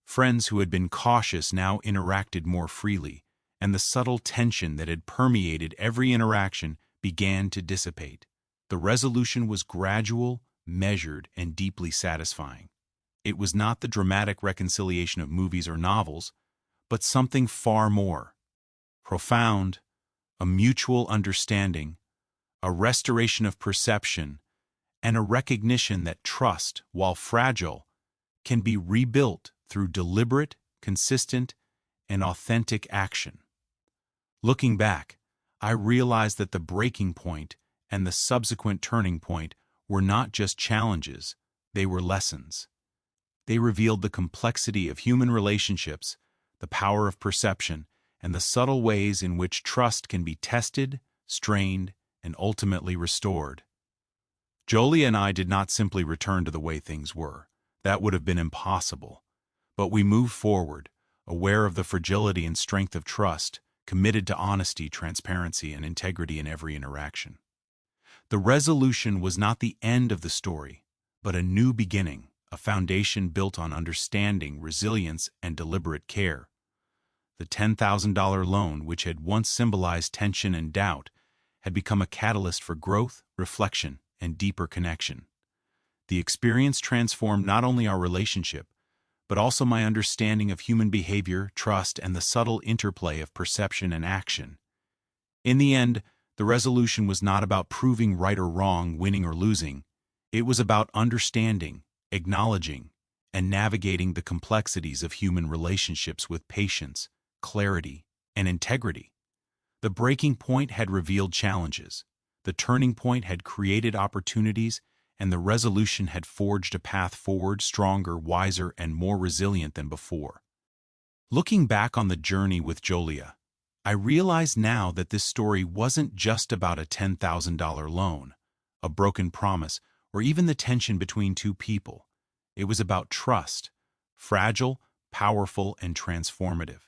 Friends who had been cautious now interacted more freely, and the subtle tension that had permeated every interaction began to dissipate. The resolution was gradual, measured, and deeply satisfying. It was not the dramatic reconciliation of movies or novels, but something far more profound, a mutual understanding, a restoration of perception, and a recognition that trust, while fragile, can be rebuilt through deliberate, consistent, and authentic action. Looking back, I realized that the breaking point and the subsequent turning point were not just challenges, they were lessons. They revealed the complexity of human relationships, the power of perception, and the subtle ways in which trust can be tested, strained, and ultimately restored. Jolia and I did not simply return to the way things were. That would have been impossible. But we moved forward, aware of the fragility and strength of trust, committed to honesty, transparency, and integrity in every interaction. The resolution was not the end of the story, but a new beginning, a foundation built on understanding, resilience, and deliberate care. The $10,000 loan, which had once symbolized tension and doubt, had become a catalyst for growth, reflection, and deeper connection. The experience transformed not only our relationship, but also my understanding of human behavior, trust, and the subtle interplay of perception and action. In the end, the resolution was not about proving right or wrong, winning or losing. It was about understanding, acknowledging, and navigating the complexities of human relationships with patience, clarity, and integrity. The breaking point had revealed challenges. The turning point had created opportunities, and the resolution had forged a path forward stronger, wiser, and more resilient than before. Looking back on the journey with Jolia, I realize now that this story wasn't just about a $10,000 loan, a broken promise, or even the tension between two people. It was about trust, fragile, powerful, and transformative.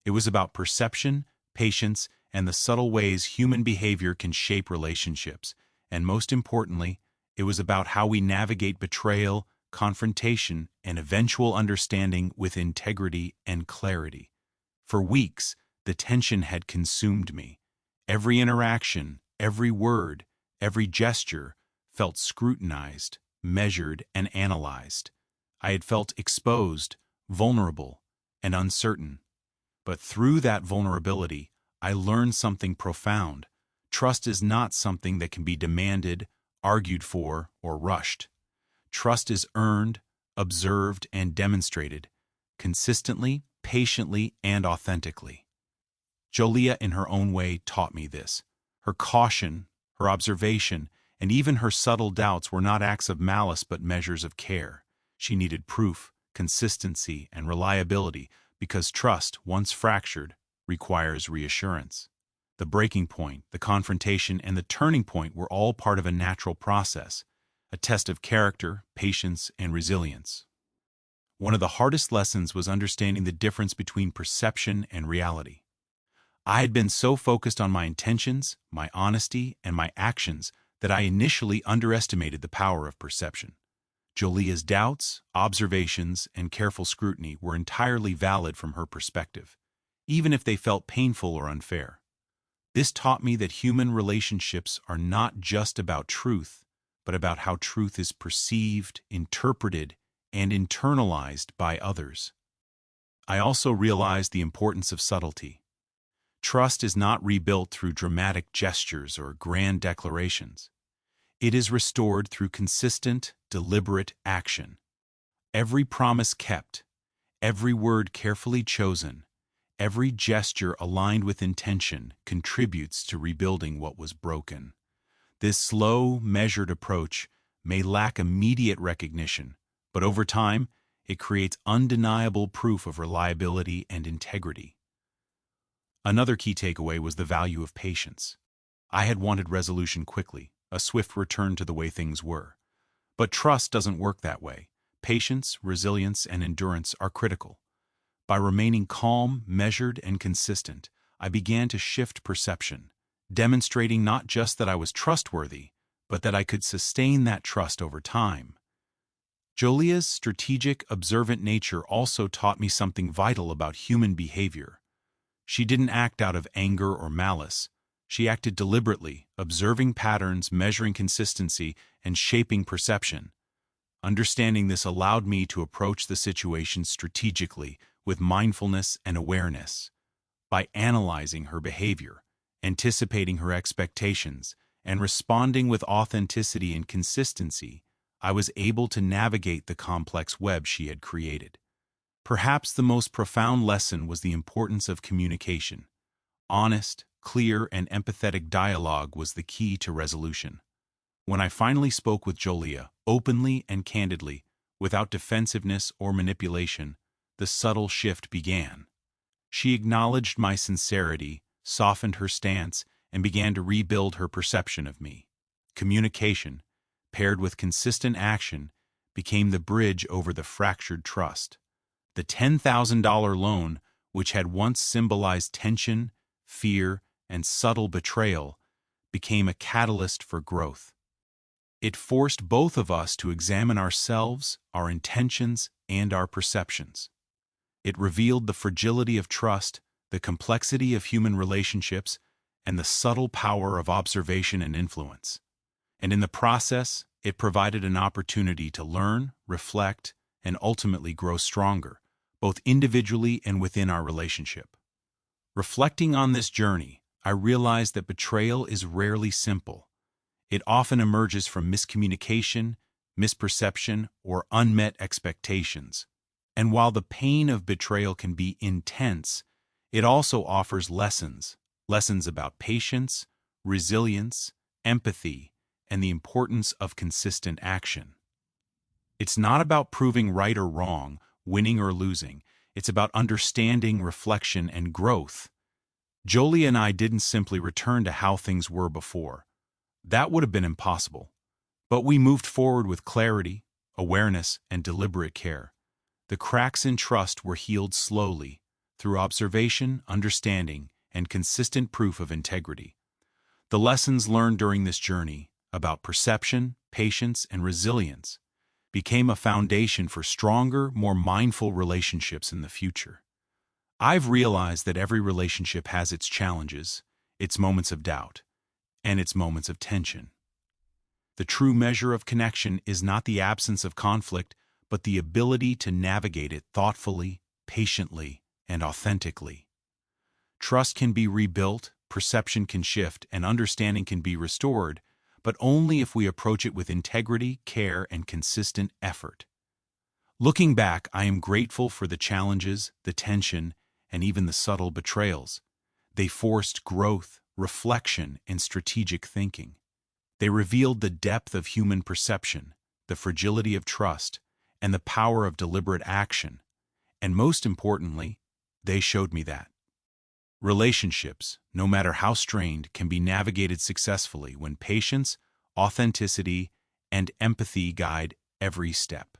It was about perception, patience, and the subtle ways human behavior can shape relationships, and most importantly, it was about how we navigate betrayal, confrontation, and eventual understanding with integrity and clarity. For weeks, the tension had consumed me. Every interaction, every word, every gesture felt scrutinized, measured, and analyzed. I had felt exposed, vulnerable, and uncertain. But through that vulnerability, I learned something profound. Trust is not something that can be demanded, argued for, or rushed. Trust is earned, observed, and demonstrated, consistently, patiently, and authentically. Jolia, in her own way, taught me this. Her caution, her observation, and even her subtle doubts were not acts of malice but measures of care. She needed proof, consistency, and reliability because trust, once fractured, requires reassurance. The breaking point, the confrontation, and the turning point were all part of a natural process, a test of character, patience, and resilience. One of the hardest lessons was understanding the difference between perception and reality. I had been so focused on my intentions, my honesty, and my actions that I initially underestimated the power of perception. Jolia's doubts, observations, and careful scrutiny were entirely valid from her perspective, even if they felt painful or unfair. This taught me that human relationships are not just about truth, but about how truth is perceived, interpreted, and internalized by others. I also realized the importance of subtlety. Trust is not rebuilt through dramatic gestures or grand declarations. It is restored through consistent, deliberate action. Every promise kept, Every word carefully chosen, every gesture aligned with intention contributes to rebuilding what was broken. This slow, measured approach may lack immediate recognition, but over time, it creates undeniable proof of reliability and integrity. Another key takeaway was the value of patience. I had wanted resolution quickly, a swift return to the way things were. But trust doesn't work that way. Patience, resilience, and endurance are critical. By remaining calm, measured, and consistent, I began to shift perception, demonstrating not just that I was trustworthy, but that I could sustain that trust over time. Jolia's strategic, observant nature also taught me something vital about human behavior. She didn't act out of anger or malice. She acted deliberately, observing patterns, measuring consistency, and shaping perception. Understanding this allowed me to approach the situation strategically, with mindfulness and awareness. By analyzing her behavior, anticipating her expectations, and responding with authenticity and consistency, I was able to navigate the complex web she had created. Perhaps the most profound lesson was the importance of communication. Honest, clear, and empathetic dialogue was the key to resolution. When I finally spoke with Jolia, openly and candidly, without defensiveness or manipulation, the subtle shift began. She acknowledged my sincerity, softened her stance, and began to rebuild her perception of me. Communication, paired with consistent action, became the bridge over the fractured trust. The $10,000 loan, which had once symbolized tension, fear, and subtle betrayal, became a catalyst for growth. It forced both of us to examine ourselves, our intentions, and our perceptions. It revealed the fragility of trust, the complexity of human relationships, and the subtle power of observation and influence. And in the process, it provided an opportunity to learn, reflect, and ultimately grow stronger, both individually and within our relationship. Reflecting on this journey, I realized that betrayal is rarely simple. It often emerges from miscommunication, misperception, or unmet expectations. And while the pain of betrayal can be intense, it also offers lessons about patience, resilience, empathy, and the importance of consistent action. It's not about proving right or wrong, winning or losing. It's about understanding, reflection, and growth. Jolie and I didn't simply return to how things were before. That would have been impossible. But we moved forward with clarity, awareness, and deliberate care. The cracks in trust were healed slowly, through observation, understanding, and consistent proof of integrity. The lessons learned during this journey about perception, patience, and resilience became a foundation for stronger, more mindful relationships in the future. I've realized that every relationship has its challenges, its moments of doubt, and its moments of tension. The true measure of connection is not the absence of conflict, but the ability to navigate it thoughtfully, patiently, and authentically. Trust can be rebuilt, perception can shift, and understanding can be restored, but only if we approach it with integrity, care, and consistent effort. Looking back, I am grateful for the challenges, the tension, and even the subtle betrayals. They forced growth, reflection, and strategic thinking. They revealed the depth of human perception, the fragility of trust, and the power of deliberate action. And most importantly, they showed me that relationships, no matter how strained, can be navigated successfully when patience, authenticity, and empathy guide every step.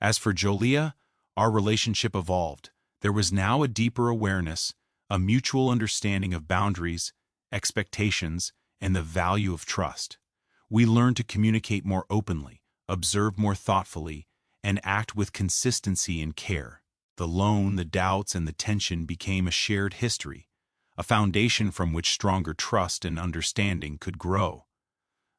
As for Jolia, our relationship evolved. There was now a deeper awareness, a mutual understanding of boundaries, expectations, and the value of trust. We learned to communicate more openly, observe more thoughtfully, and act with consistency and care. The loan, the doubts, and the tension became a shared history, a foundation from which stronger trust and understanding could grow.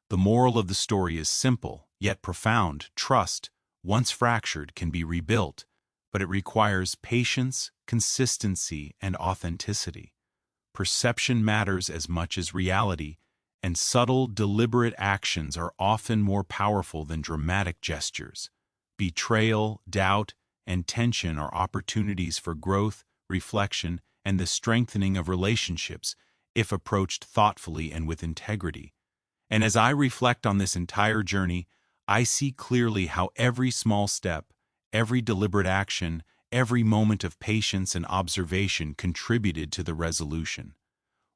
The moral of the story is simple, yet profound. Trust, once fractured, can be rebuilt, but it requires patience, consistency, and authenticity. Perception matters as much as reality, and subtle, deliberate actions are often more powerful than dramatic gestures. Betrayal, doubt, and tension are opportunities for growth, reflection, and the strengthening of relationships if approached thoughtfully and with integrity. And as I reflect on this entire journey, I see clearly how every small step, every deliberate action, every moment of patience and observation contributed to the resolution.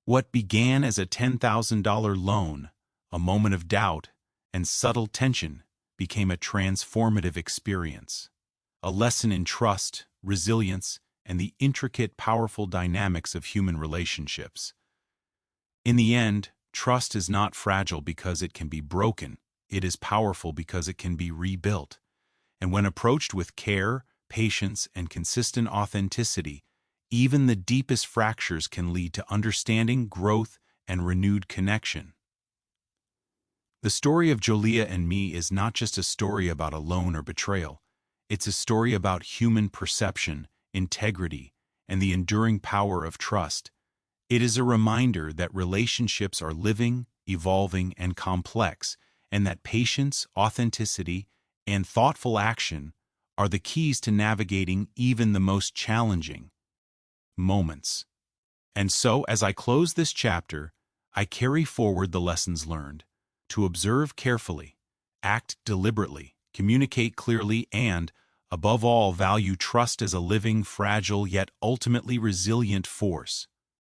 What began as a $10,000 loan, a moment of doubt, and subtle tension became a transformative experience, a lesson in trust, resilience, and the intricate, powerful dynamics of human relationships. In the end, trust is not fragile because it can be broken. It is powerful because it can be rebuilt. And when approached with care, patience, and consistent authenticity, even the deepest fractures can lead to understanding, growth, and renewed connection. The story of Jolia and me is not just a story about a loan or betrayal. It's a story about human perception, integrity, and the enduring power of trust. It is a reminder that relationships are living, evolving, and complex, and that patience, authenticity, and thoughtful action are the keys to navigating even the most challenging moments. And so, as I close this chapter, I carry forward the lessons learned: to observe carefully, act deliberately, communicate clearly, and, above all, value trust as a living, fragile, yet ultimately resilient force.